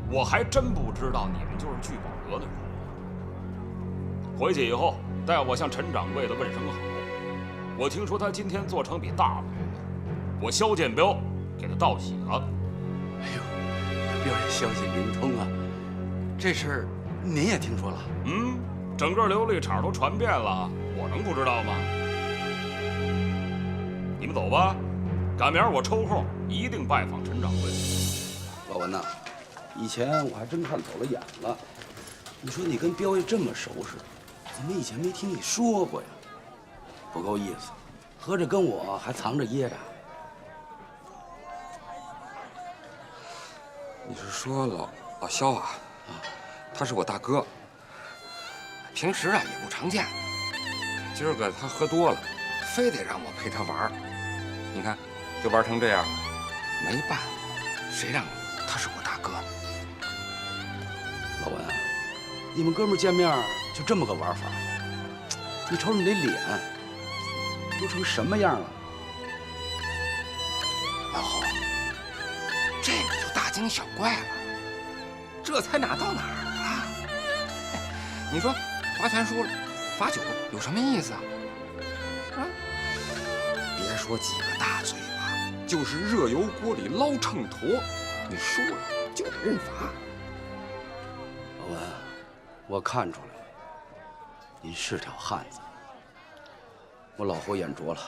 [SPEAKER 14] 我还真不知道你们就是聚宝阁的人。回去以后带我向陈掌柜的问声好。我听说他今天做成笔大买卖，我萧建彪给他道喜了。
[SPEAKER 6] 哎呦，彪爷消息灵通啊！这事儿您也听说了？
[SPEAKER 14] 嗯，整个琉璃厂都传遍了，我能不知道吗？你们走吧，赶明儿我抽空一定拜访陈掌柜。
[SPEAKER 6] 老文呐，以前我还真看走了眼了。你说你跟彪爷这么熟识，怎么以前没听你说过呀？不够意思，合着跟我还藏着掖着。
[SPEAKER 3] 你是说老萧啊？他是我大哥，平时啊也不常见。今儿个他喝多了，非得让我陪他玩儿。你看，就玩成这样，没办法，谁让他是我大哥呢？
[SPEAKER 6] 老文，你们哥们见面就这么个玩法？你瞅瞅你那脸，都成什么样了？
[SPEAKER 3] 老侯，这个就大惊小怪了，这才哪到哪儿啊？你说划拳输了，罚酒有什么意思啊？别说几个大嘴巴，就是热油锅里捞秤砣，你输了就得认罚。
[SPEAKER 6] 老文，我看出来了，您是条汉子。我老侯眼拙了，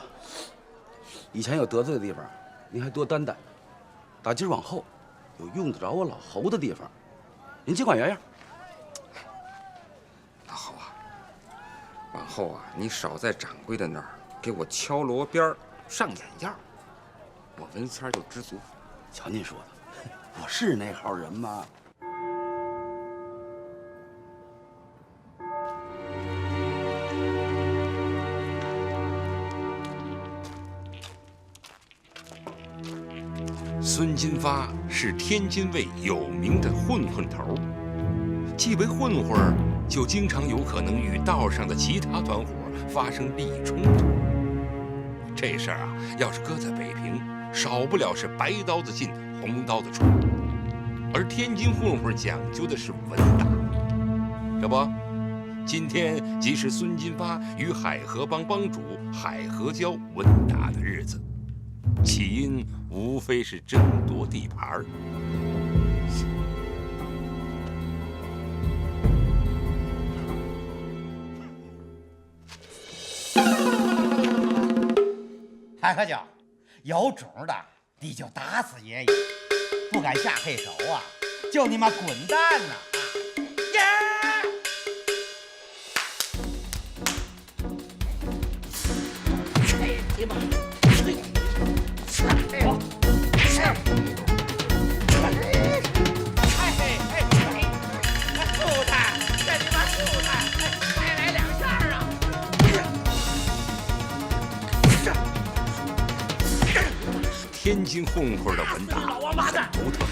[SPEAKER 6] 以前有得罪的地方，您还多担待。打今儿往后，有用得着我老侯的地方，您尽管原样。
[SPEAKER 3] 老侯啊，往后啊，你少在掌柜的那儿给我敲锣边上眼药，我文三就知足。
[SPEAKER 6] 瞧您说的，我是那号人吗？
[SPEAKER 8] 孙金发是天津卫有名的混混头，既为混混，就经常有可能与道上的其他团伙发生利益冲突。这事儿啊，要是搁在北平，少不了是白刀子进红刀子出。而天津混混讲究的是稳打，这不，今天即是孙金发与海河帮帮主海河交稳打的日子。起因无非是争夺地盘。
[SPEAKER 11] 海河交，有种的你就打死爷爷，不敢下黑手啊，就你妈滚蛋呐！耶！去你妈！
[SPEAKER 8] 天津混混的稳打独特，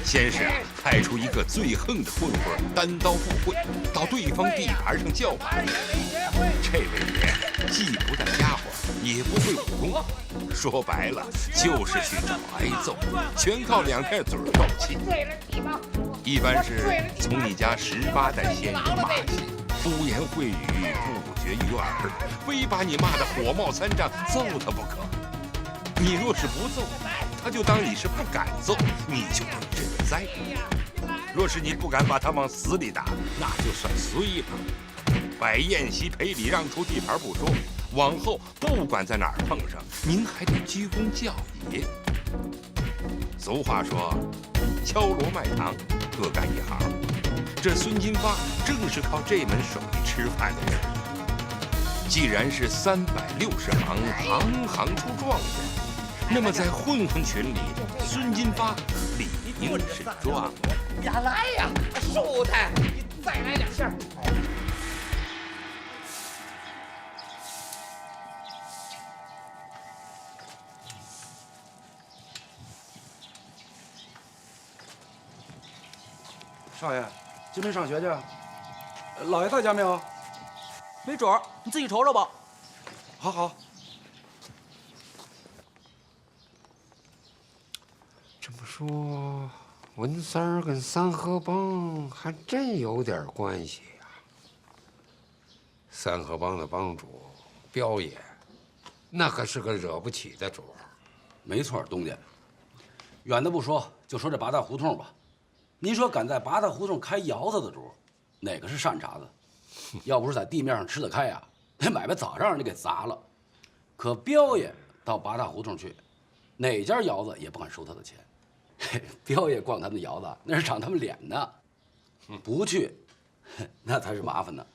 [SPEAKER 8] 先是派出一个最横的混混单刀赴会，到对方地盘上叫板。这位爷既不带家伙，也不会武功，说白了就是去找挨揍，全靠两片嘴斗气。一般是从你家18代先人骂起，不言秽语，不绝于耳，非把你骂得火冒三丈，揍他不可。你若是不揍，他就当你是不敢揍，你就得认栽。若是你不敢把他往死里打，那就算衰了。摆宴席赔礼让出地盘不说，往后不管在哪儿碰上，您还得鞠躬叫爷。俗话说，敲锣卖糖，各干一行。这孙金发正是靠这门手艺吃饭的人。既然是360行，行行出状元，那么在混混群里，孙金发理应是状元。
[SPEAKER 11] 呀，来呀，舒坦，你再来2下。
[SPEAKER 15] 少爷，今天上学去？老爷在家没有？
[SPEAKER 7] 没准儿，你自己瞅瞅吧。
[SPEAKER 15] 好好。
[SPEAKER 12] 这么说，文三儿跟三河帮还真有点关系呀。三河帮的帮主彪爷，那可是个惹不起的主。
[SPEAKER 15] 没错，东家。远的不说，就说这八大胡同吧。您说敢在八大胡同开窑子的主，哪个是善茬子？要不是在地面上吃得开呀，那买卖早让人家给砸了。可彪爷到八大胡同去，哪家窑子也不敢收他的钱。彪爷逛他们的窑子，那是长他们脸呢。不去，那才是麻烦呢。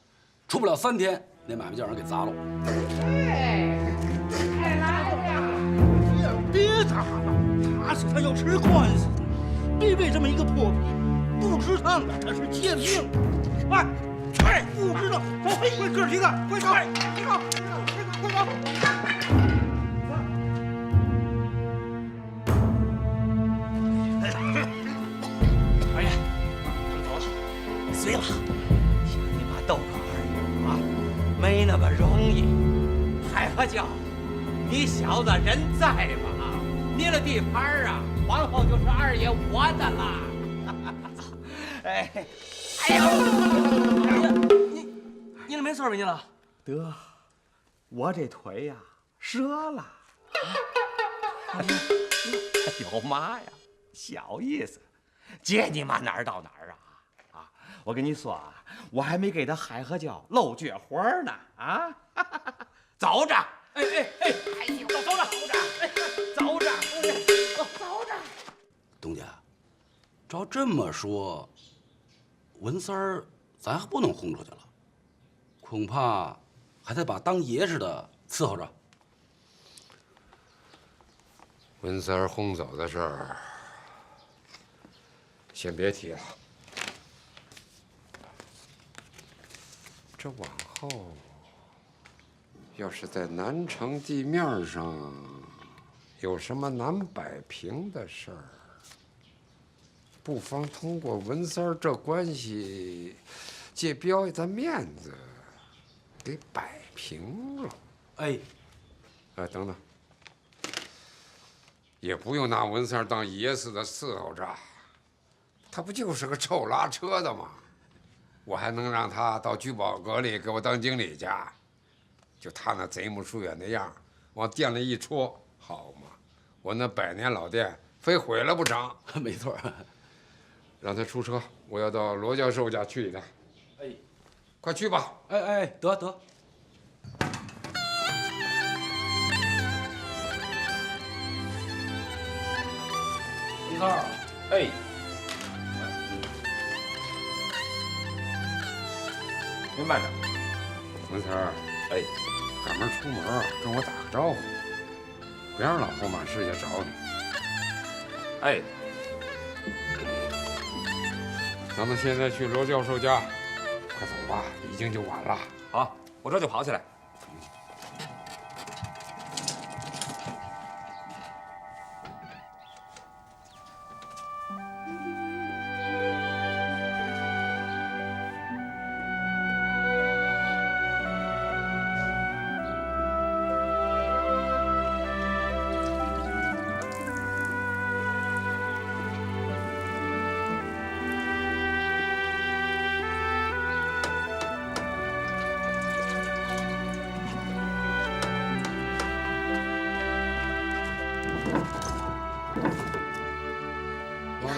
[SPEAKER 15] 出不了3天，那买卖就让人给砸了。
[SPEAKER 11] 太来了！别打了，他是他要吃官司，别为这么一个破皮，不吃烫的他是贱命。快，快，不知道，快哥几个，快跑，快跑！哎呀，等走了，随了。像你妈豆哥儿一样啊，没那么容易。海花椒，你小子人在吧？捏了地盘啊，往后就是2爷我的啦。哎，哎呀，
[SPEAKER 4] 你那没事吧？你了？
[SPEAKER 1] 得，我这腿呀折了。哎呦妈呀，小意思，这你妈哪儿到哪儿啊？啊，我跟你说啊，我还没给他海河椒露脚活呢啊！走着，哎呦，走着，走着，走着。
[SPEAKER 15] 东家，照这么说，文三儿咱还不能轰出去了，恐怕还得把当爷似的伺候着。
[SPEAKER 12] 文三儿轰走的事儿，先别提了。这往后，要是在南城地面上有什么难摆平的事儿，不妨通过文三儿这关系，借彪爷的面子，给摆平了。
[SPEAKER 15] 哎，
[SPEAKER 12] 等等。也不用拿文三当爷似的伺候着，他不就是个臭拉车的吗？我还能让他到聚宝阁里给我当经理去？就他那贼木疏远的样，往店里一戳，好嘛，我那100年老店非毁了不成？
[SPEAKER 15] 没错，
[SPEAKER 12] 让他出车，我要到罗教授家去一趟。哎，快去吧。
[SPEAKER 15] 哎，得。文三儿，哎，
[SPEAKER 3] 您慢着。
[SPEAKER 12] 文三儿，哎，赶明儿出门跟我打个招呼，别让老后马师爷找你。
[SPEAKER 3] 哎，
[SPEAKER 12] 咱们现在去罗教授家，快走吧，已经就晚了。
[SPEAKER 3] 好，我这就跑起来。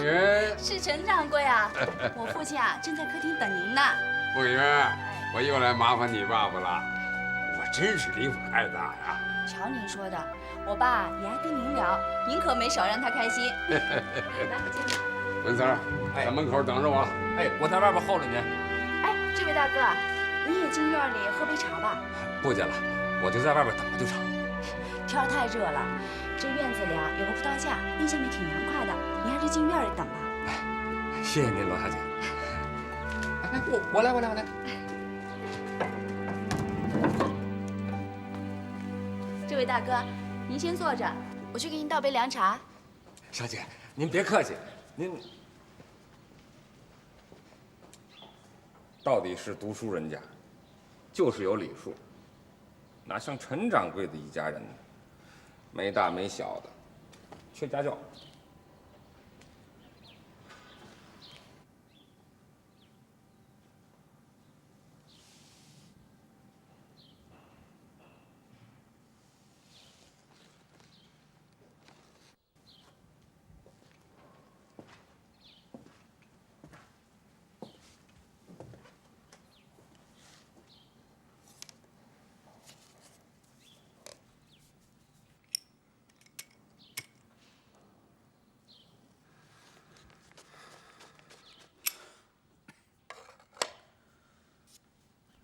[SPEAKER 12] 凤云，
[SPEAKER 16] 是陈掌柜啊，我父亲啊正在客厅等您呢。
[SPEAKER 12] 凤云，我又来麻烦你爸爸了，我真是离不开他呀。
[SPEAKER 16] 瞧您说的，我爸也爱跟您聊，您可没少让他开心。来，进来。
[SPEAKER 12] 文三儿，在门口等着我。
[SPEAKER 3] 哎，我在外边候着您。
[SPEAKER 16] 哎，这位大哥，您也进院里喝杯茶吧。
[SPEAKER 3] 不进了，我就在外边等着就成。
[SPEAKER 16] 天儿太热了，这院子里啊有个葡萄架，那下面挺凉快的，您还是进院里等吧。
[SPEAKER 3] 谢谢您，罗小姐。哎，我来。
[SPEAKER 16] 这位大哥，您先坐着，我去给您倒杯凉茶。
[SPEAKER 3] 小姐，您别客气，您到底是读书人家，就是有礼数，哪像陈掌柜的一家人呢？没大没小的，缺家教。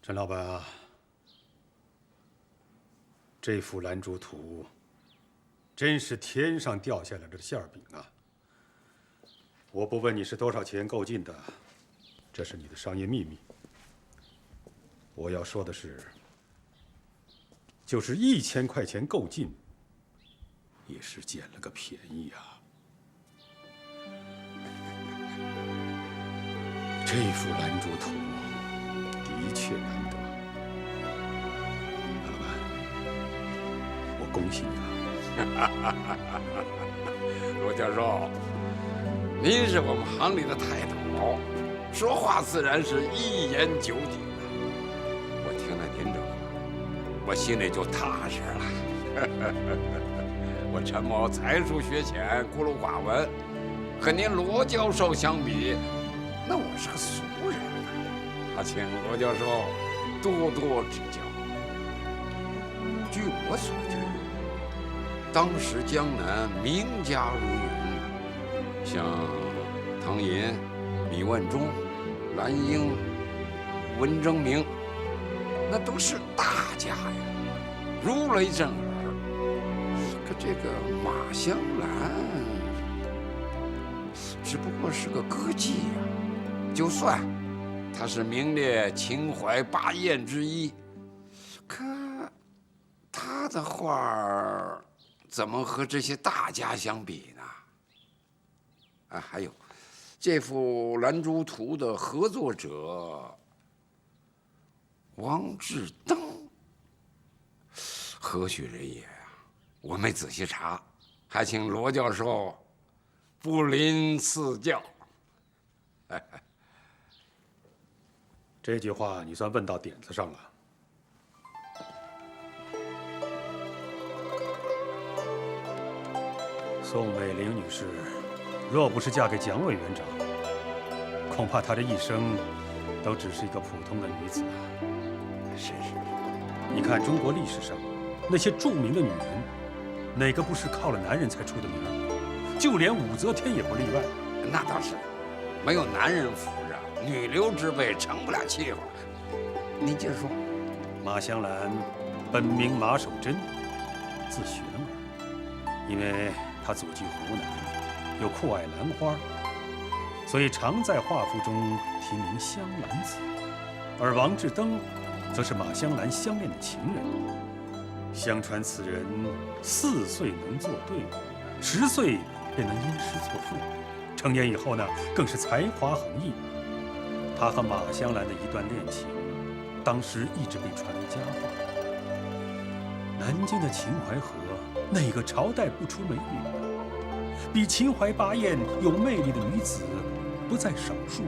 [SPEAKER 13] 陈老板啊，这幅兰竹图真是天上掉下来的馅饼啊！我不问你是多少钱购进的，这是你的商业秘密。我要说的是，就是1000块钱购进，也是捡了个便宜啊！这幅兰竹图的确难得，老板，我恭喜你了。
[SPEAKER 12] 罗教授，您是我们行里的泰斗，说话自然是一言九鼎。我听了您这话，我心里就踏实了。我陈某才疏学浅，孤陋寡闻，和您罗教授相比，那我是个俗人呐。请罗教授多多指教。据我所知，当时江南名家如云，像唐寅、米万中、蓝英、文征明，那都是大家呀，如雷震耳。可这个马香兰，只不过是个歌妓呀。就算她是名列秦淮8艳之一，可她的画儿怎么和这些大家相比呢？啊，还有这幅兰竹图的合作者王志登，何许人也呀？我没仔细查，还请罗教授不吝赐教。
[SPEAKER 13] 这句话你算问到点子上了。宋美龄女士，若不是嫁给蒋委员长，恐怕她这一生都只是一个普通的女子啊。
[SPEAKER 12] 是。
[SPEAKER 13] 你看中国历史上那些著名的女人，哪个不是靠了男人才出的名？就连武则天也不例外。
[SPEAKER 12] 那倒是，没有男人扶着，女流之辈成不了气候。你接着说。
[SPEAKER 13] 马香兰本名马守贞，字玄儿，因为她祖籍湖南，又酷爱兰花，所以常在画幅中题名香兰子。而王志登，则是马香兰相恋的情人。相传此人4岁能作对，10岁便能吟诗作赋，成年以后呢，更是才华横溢。他和马香兰的一段恋情，当时一直被传为佳话。南京的秦淮河，哪个朝代不出美女呢？比秦淮8艳有魅力的女子不在少数。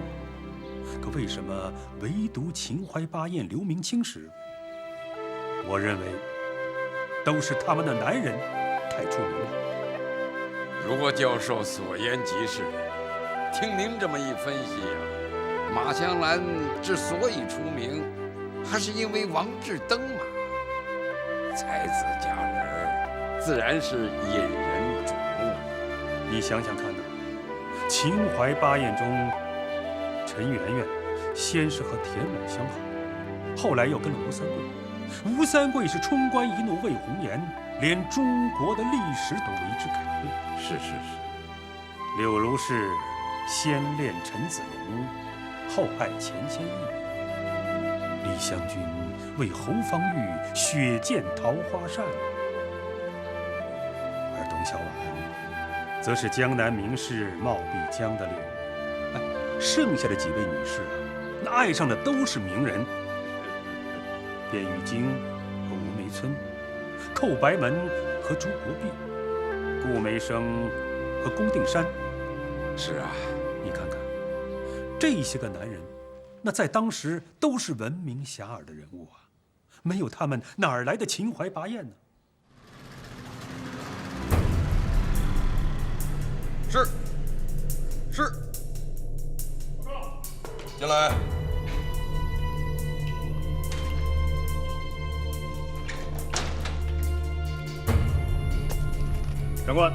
[SPEAKER 13] 可为什么唯独秦淮8艳留名青史？我认为，都是他们的男人太出名了。
[SPEAKER 12] 罗教授所言极是，听您这么一分析呀，马香兰之所以出名，还是因为王志登嘛。才子佳人，自然是引人瞩目。
[SPEAKER 13] 你想想看呐，秦淮八艳中，陈圆圆先是和田满相好，后来又跟了吴三桂。吴三桂是冲冠一怒为红颜，连中国的历史都为之改变。
[SPEAKER 12] 是是是。
[SPEAKER 13] 柳如是先恋陈子龙，后爱钱谦益；李香君为侯方域血溅桃花扇，而董小宛则是江南名士冒碧江的柳。剩下的几位女士啊，那爱上的都是名人。卞玉京和吴梅村，寇白门和朱国弼，顾梅生和龚定山。
[SPEAKER 12] 是啊，
[SPEAKER 13] 你看看这些个男人，那在当时都是闻名遐迩的人物啊，没有他们哪儿来的秦淮八艳呢？
[SPEAKER 9] 是，是。进来。
[SPEAKER 13] 长官，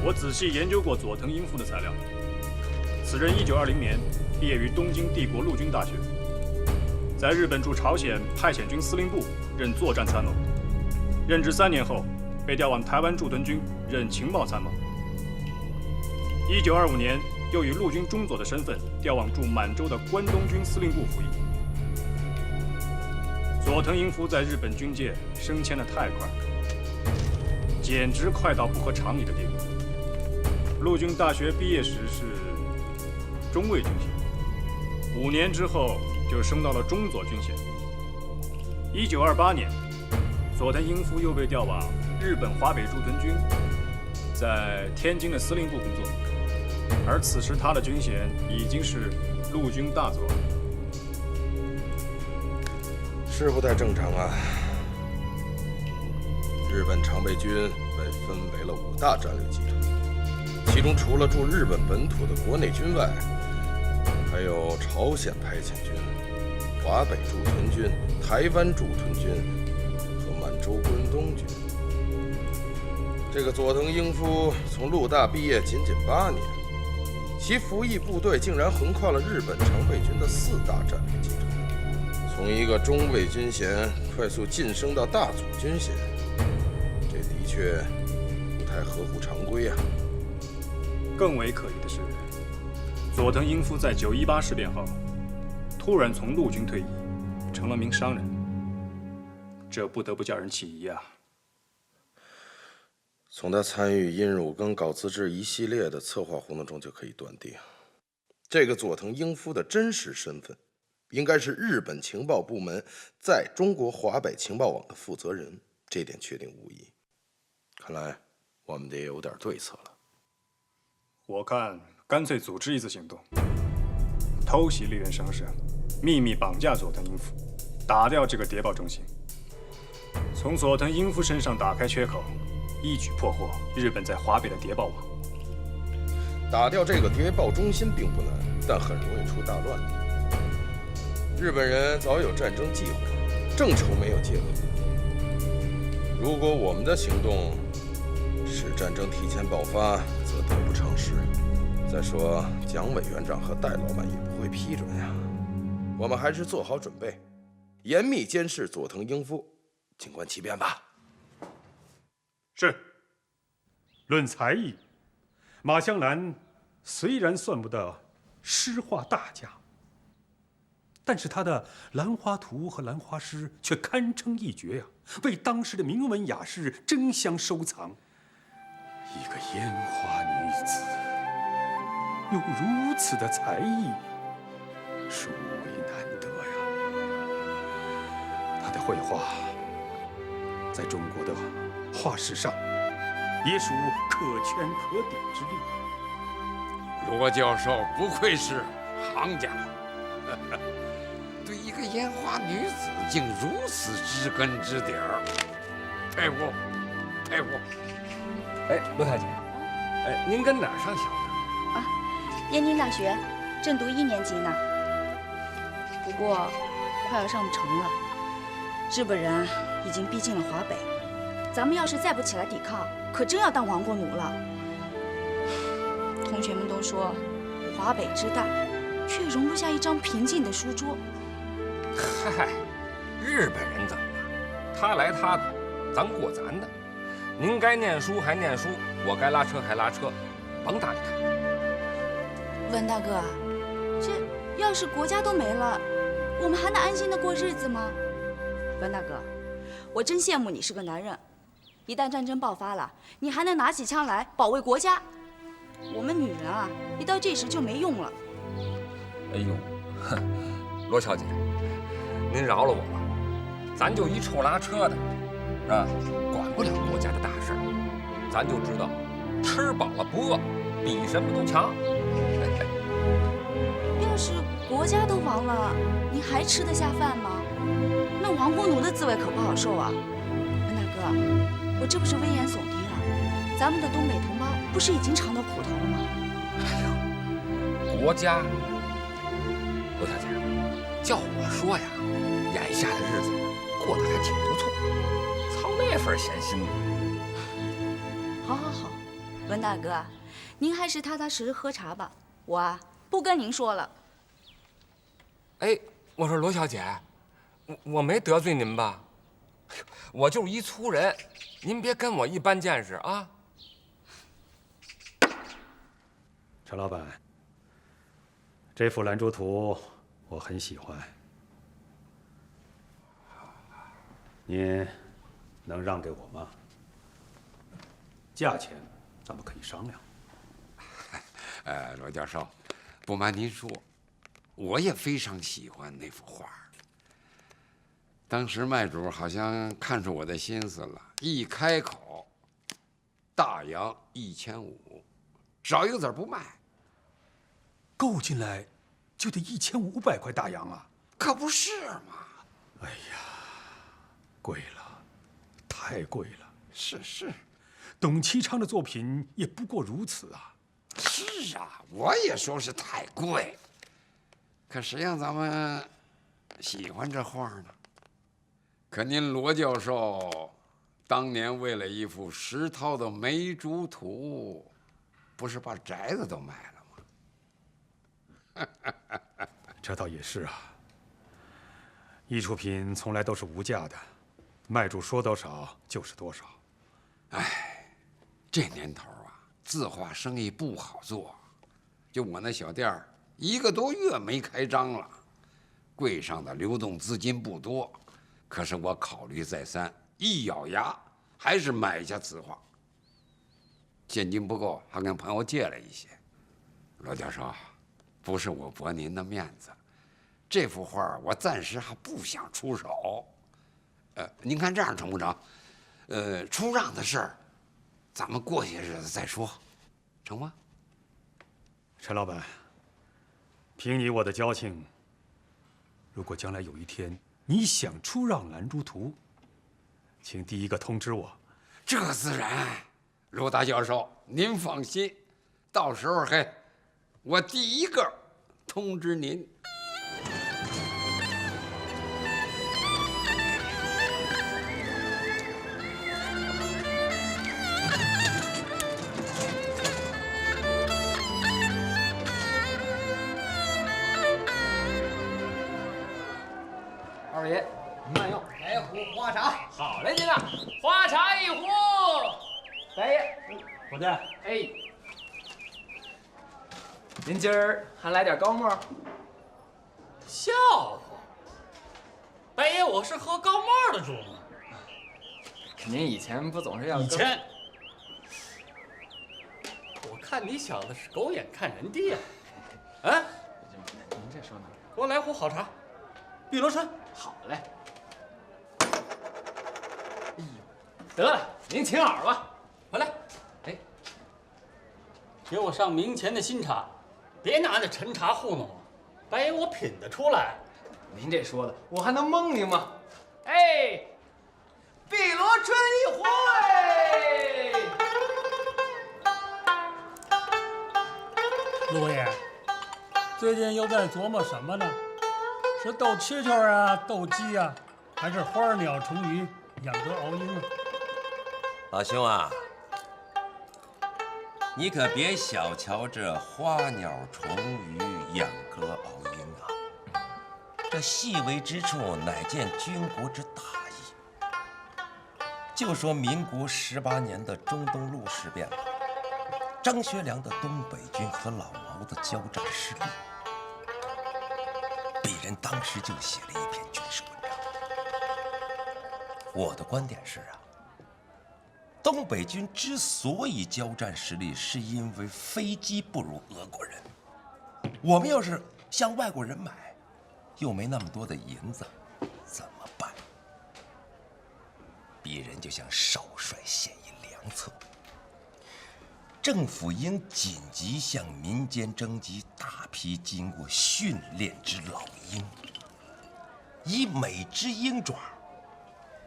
[SPEAKER 13] 我仔细研究过佐藤英夫的材料。此人1920年毕业于东京帝国陆军大学，在日本驻朝鲜派遣军司令部任作战参谋，任职3年后被调往台湾驻屯军任情报参谋。1925年又以陆军中佐的身份调往驻满洲的关东军司令部服役。佐藤英夫在日本军界升迁得太快，简直快到不合常理的地步。陆军大学毕业时是中尉军衔，5年之后就升到了中佐军衔。1928年，佐藤英夫又被调往日本华北驻屯军，在天津的司令部工作，而此时他的军衔已经是陆军大佐。
[SPEAKER 17] 是不太正常啊！日本常备军被分为了5大战略集团，其中除了驻日本本土的国内军外，还有朝鲜派遣军、华北驻屯军、台湾驻屯军和满洲关东军。这个佐藤英夫从陆大毕业仅8年，其服役部队竟然横跨了日本常备军的4大战略集团。从一个中尉军衔快速晋升到大佐军衔，这的确不太合乎常规啊。
[SPEAKER 13] 更为可疑的是，佐藤英夫在9·18事变后，突然从陆军退役，成了名商人，这不得不叫人起疑啊。
[SPEAKER 17] 从他参与殷汝耕搞自治一系列的策划活动中就可以断定，这个佐藤英夫的真实身份应该是日本情报部门在中国华北情报网的负责人，这点确定无疑。看来我们得有点对策了。
[SPEAKER 13] 我看干脆组织一次行动，偷袭立原商社，秘密绑架佐藤英夫，打掉这个谍报中心，从佐藤英夫身上打开缺口，一举破获日本在华北的谍报网。
[SPEAKER 17] 打掉这个谍报中心并不难，但很容易出大乱。日本人早有战争计划，正愁没有介入。如果我们的行动使战争提前爆发，则得不偿失。再说，蒋委员长和戴老板也不会批准呀。我们还是做好准备，严密监视佐藤英夫，静观其变吧。
[SPEAKER 13] 是。论才艺，马香兰虽然算不得诗画大家，但是他的《兰花图》和《兰花诗》却堪称一绝呀，为当时的名文雅士争相收藏。一个烟花女子有如此的才艺，殊为难得呀。他的绘画在中国的画史上也属可圈可点之力。
[SPEAKER 12] 罗教授不愧是行家，对一个烟花女子竟如此知根知底儿，佩服，佩服。
[SPEAKER 4] 哎，罗太姐，
[SPEAKER 10] 哎，您跟哪儿上小学？
[SPEAKER 16] 啊，燕京大学，正读1年级呢。不过，快要上不成了。日本人已经逼近了华北，咱们要是再不起来抵抗，可真要当亡国奴了。同学们都说，华北之大，却容不下一张平静的书桌。
[SPEAKER 3] 嗨，日本人怎么了？他来他的，咱过咱的。您该念书还念书，我该拉车还拉车，甭搭理他。
[SPEAKER 16] 文大哥，这要是国家都没了，我们还能安心的过日子吗？文大哥，我真羡慕你是个男人，一旦战争爆发了，你还能拿起枪来保卫国家。我们女人啊，一到这时就没用了。
[SPEAKER 3] 哎呦，哼，罗小姐，您饶了我吧，咱就一臭拉车的，是吧？管不了国家的大事儿，咱就知道吃饱了不饿，比什么都强。
[SPEAKER 16] 要是国家都亡了，你还吃得下饭吗？那亡国奴的滋味可不好受啊！文大哥，我这不是危言耸听啊，咱们的东北同胞不是已经尝到苦头了吗？
[SPEAKER 3] 哎呦，国家，罗小姐，叫我说呀，眼下的日子过得还挺不错，操那份闲心呢。
[SPEAKER 16] 好好好，文大哥，您还是踏踏实实喝茶吧，我啊不跟您说了。
[SPEAKER 3] 哎，我说罗小姐，我没得罪您吧？哎呦，我就是一粗人，您别跟我一般见识啊。
[SPEAKER 13] 陈老板，这幅兰珠图我很喜欢，您能让给我吗？价钱咱们可以商量。
[SPEAKER 12] 罗教授，不瞒您说，我也非常喜欢那幅画。当时卖主好像看出我的心思了，一开口，大洋1500，少一个子儿不卖。
[SPEAKER 13] 购进来就得1500块大洋啊！
[SPEAKER 12] 可不是嘛！
[SPEAKER 13] 哎呀，贵了，太贵了。
[SPEAKER 12] 是，
[SPEAKER 13] 董其昌的作品也不过如此啊。
[SPEAKER 12] 是啊，我也说是太贵。可谁让咱们喜欢这画呢？可您罗教授当年为了一幅石涛的梅竹图，不是把宅子都卖了吗？
[SPEAKER 13] 这倒也是啊。艺术品从来都是无价的，卖主说多少就是多少。
[SPEAKER 12] 哎，这年头啊，字画生意不好做。就我那小店儿，1个多月没开张了，柜上的流动资金不多。可是我考虑再三，一咬牙还是买下此画。现金不够，还跟朋友借了一些。罗教授，不是我驳您的面子，这幅画我暂时还不想出手。您看这样成不成？出让的事儿，咱们过些日子再说，成吗？
[SPEAKER 13] 陈老板，凭你我的交情，如果将来有一天你想出让兰珠图，请第一个通知我。
[SPEAKER 12] 这自然，罗大教授，您放心，到时候我第一个通知您。
[SPEAKER 2] 二爷，慢用，来壶花茶。好嘞，您呐，花茶1壶。白爷，
[SPEAKER 13] 伙计，
[SPEAKER 2] 哎，您今儿还来点高沫？
[SPEAKER 11] 笑话，白爷，我是喝高沫的主吗？
[SPEAKER 2] 您以前不总是要
[SPEAKER 11] 以前，我看你小子是狗眼看人低呀。啊，
[SPEAKER 2] 您这说呢？
[SPEAKER 11] 给我来壶好茶，碧螺春。
[SPEAKER 2] 好嘞。哎呦，得了，您请好吧。回来，哎，
[SPEAKER 11] 给我上明前的新茶，别拿那陈茶糊弄我。白爷，我品得出来。
[SPEAKER 2] 您这说的，我还能蒙您吗？哎，碧螺春1壶哎。
[SPEAKER 11] 罗爷。
[SPEAKER 18] 最近又在琢磨什么呢？是斗蛐蛐啊，斗鸡啊，还是花鸟虫鱼养鸽熬鹰啊？
[SPEAKER 10] 老兄啊，你可别小瞧这花鸟虫鱼养鸽熬鹰啊，这细微之处乃见军国之大义。就说民国18年的中东路事变吧，张学良的东北军和老毛的交战失利，鄙人当时就写了一篇军事文章。我的观点是啊，东北军之所以交战失利，是因为飞机不如俄国人。我们要是向外国人买，又没那么多的银子，怎么办？鄙人就向少帅献议良策。政府应紧急向民间征集大批经过训练之老鹰，以每只鹰爪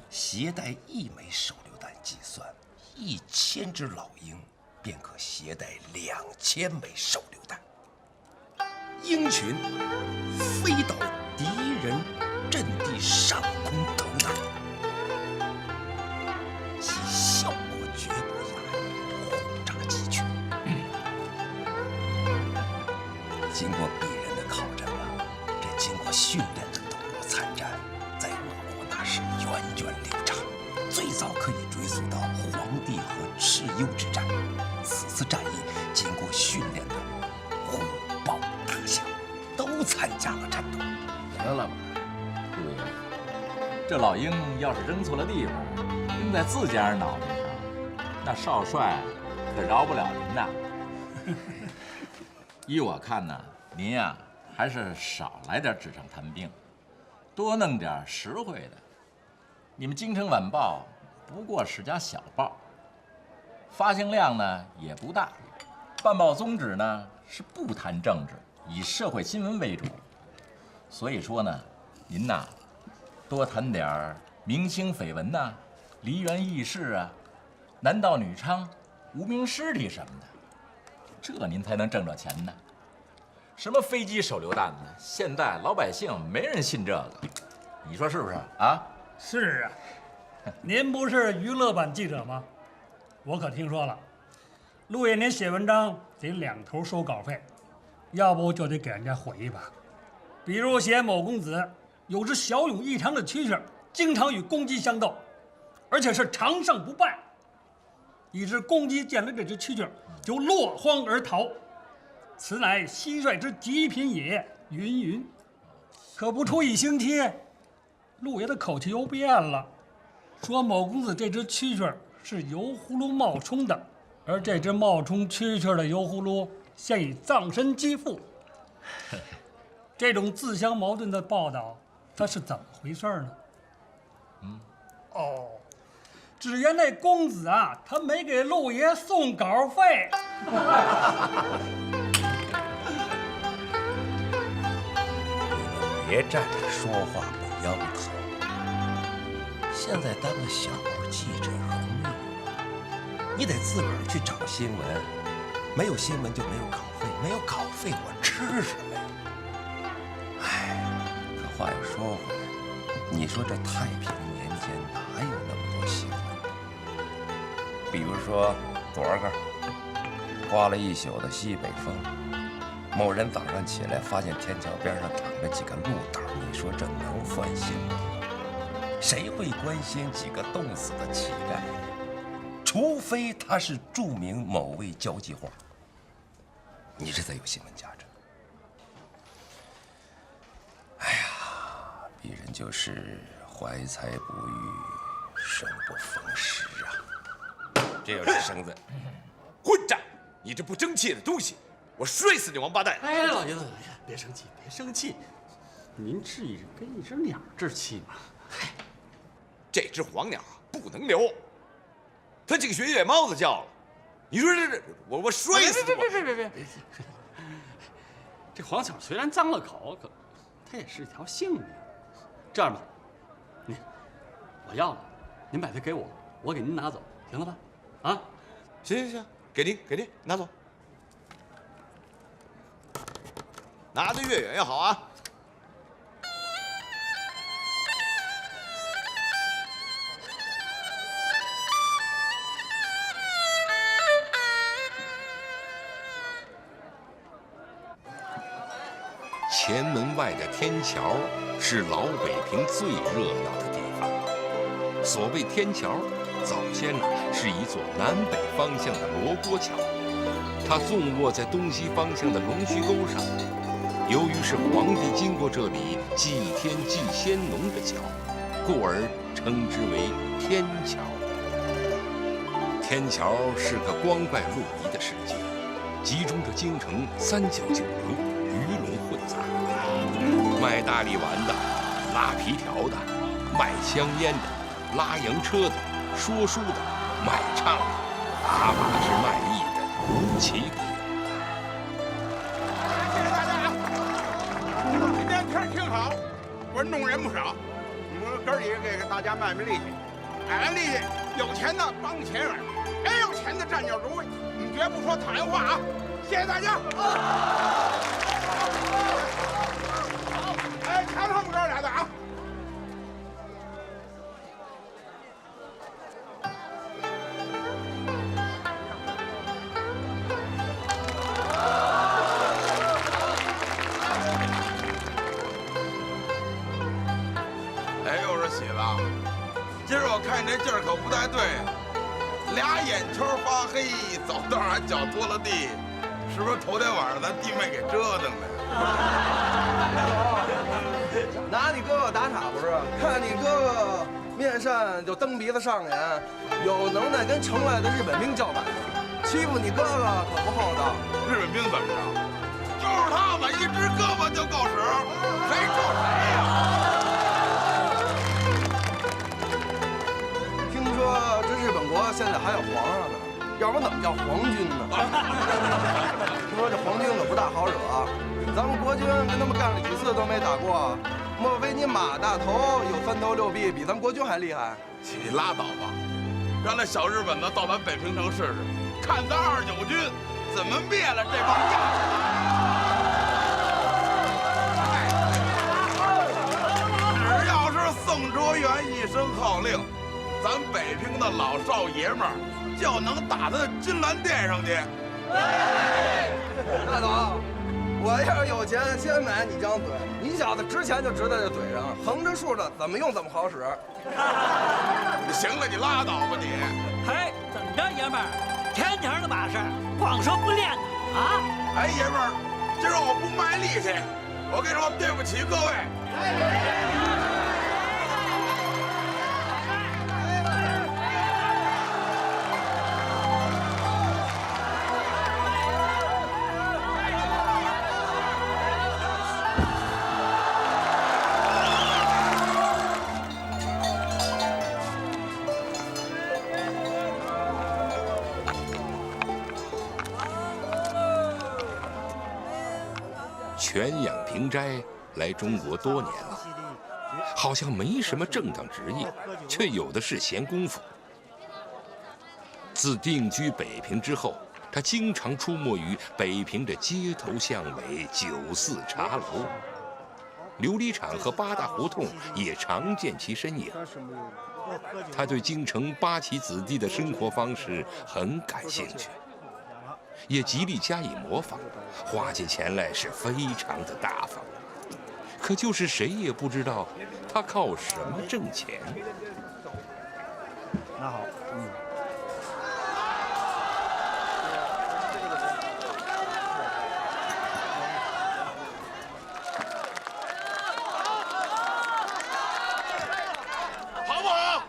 [SPEAKER 10] 携带1枚手榴弹计算，1000只老鹰便可携带2000枚手榴弹。鹰群飞到敌人阵地上空投弹，其效果绝不亚于轰炸机群。经过鄙人的考证啊，这经过训练的东俄参战，在我国那是源远流长，最早可以追溯到黄帝和蚩尤之战。此次战役经过训练的虎豹大象都参加了战斗。
[SPEAKER 19] 得了吧，陆爷，这老鹰要是扔错了地方，扔在自家人脑袋上，那少帅可饶不了您呐。依我看呢，您呀还是少来点纸上谈兵，多弄点实惠的。你们《京城晚报》不过是家小报，发行量呢也不大，办报宗旨呢是不谈政治，以社会新闻为主。所以说呢，您呐多谈点明星绯闻呐、梨园轶事啊、男盗女娼、无名尸体什么的，这您才能挣着钱呢。什么飞机手榴弹呢？现在老百姓没人信这个，你说是不是啊？
[SPEAKER 18] 是啊，您不是娱乐版记者吗？我可听说了，陆爷您写文章得2头收稿费，要不就得给人家毁一把。比如写某公子有只骁勇异常的蛐蛐，经常与公鸡相斗，而且是长胜不败。一只公鸡见了这只蛐蛐，就落荒而逃，此乃蟋蟀之极品也。云云。可不出1星期，陆爷的口气又变了，说某公子这只蛐蛐是油葫芦冒充的，而这只冒充蛐蛐的油葫芦现已葬身鸡腹。这种自相矛盾的报道，它是怎么回事呢？哦，只言那公子啊，他没给陆爷送稿费。
[SPEAKER 10] 别站着说话不腰疼。现在当个小报记者容易吗？你得自个儿去找新闻，没有新闻就没有稿费，没有稿费我吃什么呀？哎，可话又说回来，你说这太平年间哪有那么多新闻？比如说昨儿个刮了1宿的西北风，某人早上起来发现天桥边上躺着几个鹿胆，你说这能算新闻吗？谁会关心几个冻死的乞丐？除非他是著名某位交际花，你这才有新闻价值。哎呀，鄙人就是怀才不遇，生不逢时啊。这又是绳子，
[SPEAKER 20] 混账！你这不争气的东西，我摔死你王八蛋！
[SPEAKER 7] 哎，老爷子，别生气，别生气，您至于跟一只鸟置气吗？
[SPEAKER 20] 嗨，这只黄鸟不能留，它这个学野猫子叫了，你说这我摔死它！
[SPEAKER 7] 别！这黄鸟虽然脏了口，可它也是一条性命。这样吧，我要了，您把它给我，我给您拿走，行了吧？啊，
[SPEAKER 20] 行，给您拿走。拿得越远越好啊！
[SPEAKER 8] 前门外的天桥是老北平最热闹的地方。所谓天桥，早先是一座南北方向的罗锅桥，它纵卧在东西方向的龙须沟上。由于是皇帝经过这里祭天祭先农的桥，故而称之为天桥。天桥是个光怪陆离的世界，集中着京城三教九流，鱼龙混杂。卖大力丸的，拉皮条的，卖香烟的，拉洋车的，说书的，卖唱的，打把式卖艺的，无奇不有。
[SPEAKER 21] 谢谢大家啊！今天天挺好，观众人不少。我哥几个给大家卖力气，俺力气，有钱的帮前院，没有钱的站脚主位，绝不说讨厌话啊！谢谢大家。哎，看他们哥俩的啊！
[SPEAKER 22] 哎呦，我说喜子，今儿我看你这劲儿可不太对啊，俩眼球发黑，走道还脚拖了地，是不是头天晚上咱弟妹给折腾的？
[SPEAKER 23] 拿你哥哥打岔不是？看你哥哥面善就蹬鼻子上眼，有能耐跟城外的日本兵叫板，欺负你哥哥可不厚道。
[SPEAKER 22] 日本兵怎么着？就是他们一只胳膊就够使，谁说谁呀？
[SPEAKER 23] 听说这日本国现在还有皇上呢，要不怎么叫皇军呢？听说这皇军可不大好惹，咱们国军跟他们干了几次都没打过。莫非你马大头有3头6臂，比咱国军还厉害？
[SPEAKER 22] 你拉倒吧，让那小日本子到咱北平城试试，看咱29军怎么灭了这帮架势。只要是宋哲元一声号令，咱北平的老少爷们儿就能打到金銮殿上去。
[SPEAKER 23] 大总，我要是有钱，先买你张嘴。你小子值钱就值在这嘴上，横着竖着，怎么用怎么好使。
[SPEAKER 22] 行了，你拉倒吧你。
[SPEAKER 24] 嘿，怎么着，爷们儿？天天的把式，光说不练呢啊！
[SPEAKER 22] 哎，爷们儿，今儿我不卖力气，我跟你说对不起各位。
[SPEAKER 8] 全养平斋来中国多年了，好像没什么正当职业，却有的是闲工夫。自定居北平之后，他经常出没于北平的街头巷尾、酒肆茶楼、琉璃厂和八大胡同，也常见其身影。他对京城八旗子弟的生活方式很感兴趣，也极力加以模仿，花起钱来是非常的大方。可就是谁也不知道他靠什么挣钱。
[SPEAKER 18] 那好，
[SPEAKER 22] 好不好？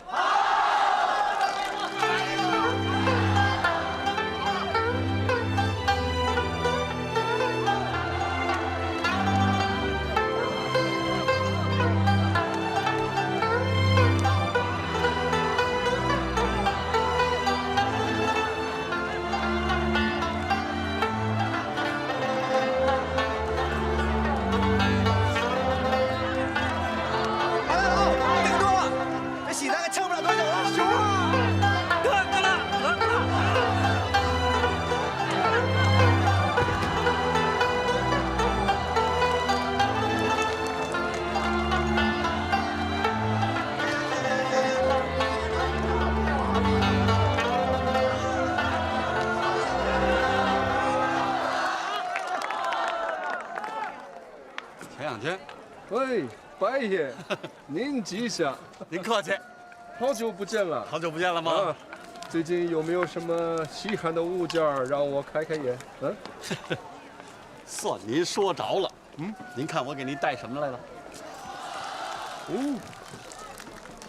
[SPEAKER 23] 哎，白爷，您吉祥。
[SPEAKER 1] 您客气。
[SPEAKER 23] 好久不见了。
[SPEAKER 1] 好久不见了吗？
[SPEAKER 23] 最近有没有什么稀罕的物件让我开开眼？嗯，
[SPEAKER 1] 算您说着了。您看我给您带什么来了？
[SPEAKER 23] 哦，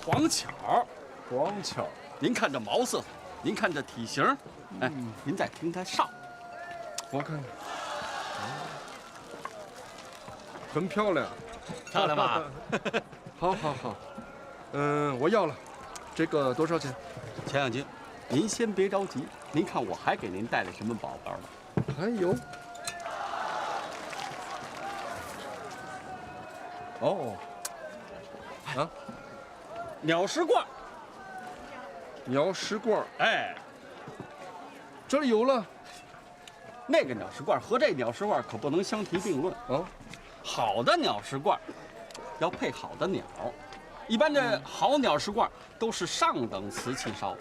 [SPEAKER 1] 黄巧。
[SPEAKER 23] 黄巧。
[SPEAKER 1] 您看这毛色，您看这体型，哎，您再听它哨。
[SPEAKER 23] 我看看。很漂亮。
[SPEAKER 1] 漂亮吧？
[SPEAKER 23] 好，我要了。这个多少钱？
[SPEAKER 1] 钱养金。您先别着急，您看我还给您带来什么宝贝了？
[SPEAKER 23] 还有。哦。啊。
[SPEAKER 1] 鸟食罐。
[SPEAKER 23] 鸟食罐。
[SPEAKER 1] 哎。
[SPEAKER 23] 这里有了。
[SPEAKER 1] 那个鸟食罐和这鸟食罐可不能相提并论
[SPEAKER 23] 啊。
[SPEAKER 1] 好的鸟食罐要配好的鸟，一般这好鸟食罐都是上等瓷器烧。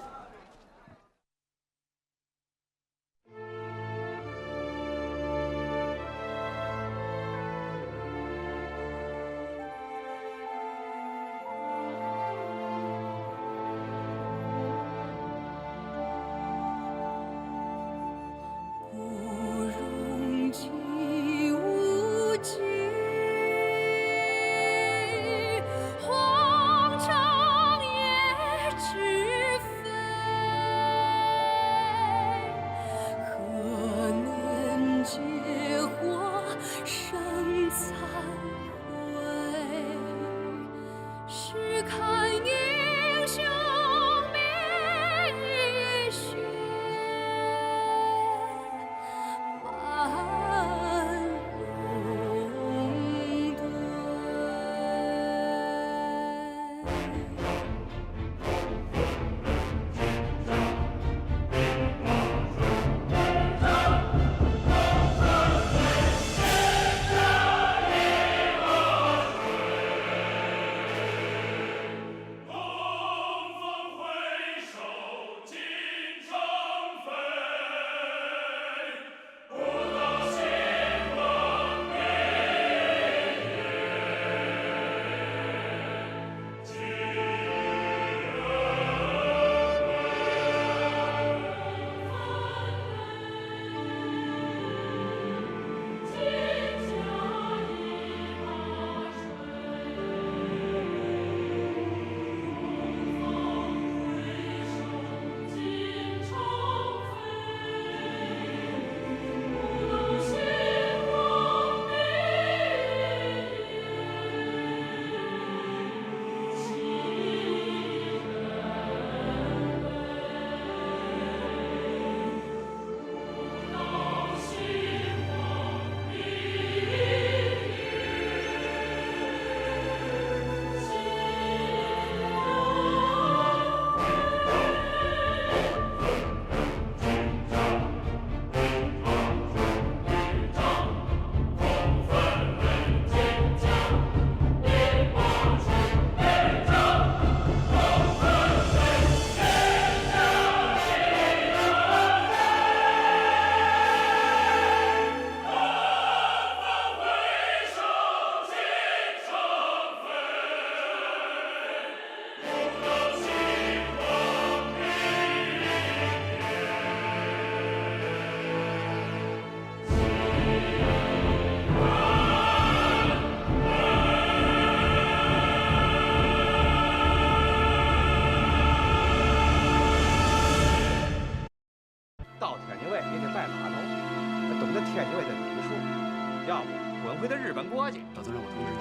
[SPEAKER 7] 要不滚回到日本国去。
[SPEAKER 1] 老曾让我通知你，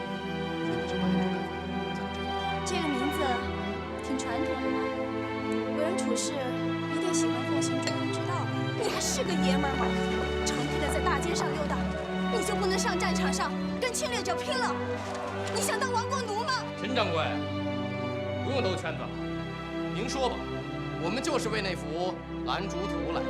[SPEAKER 1] 今天我去把你这办
[SPEAKER 16] 这个名字挺传统的嘛，为人处事一定喜欢奉行中庸之道。你还是个爷们儿吗？成天的在大街上溜达，你就不能上战场上跟侵略者拼了？你想当亡国奴吗？
[SPEAKER 5] 陈掌柜，不用兜圈子了，您说吧，我们就是为那幅蓝竹图来的。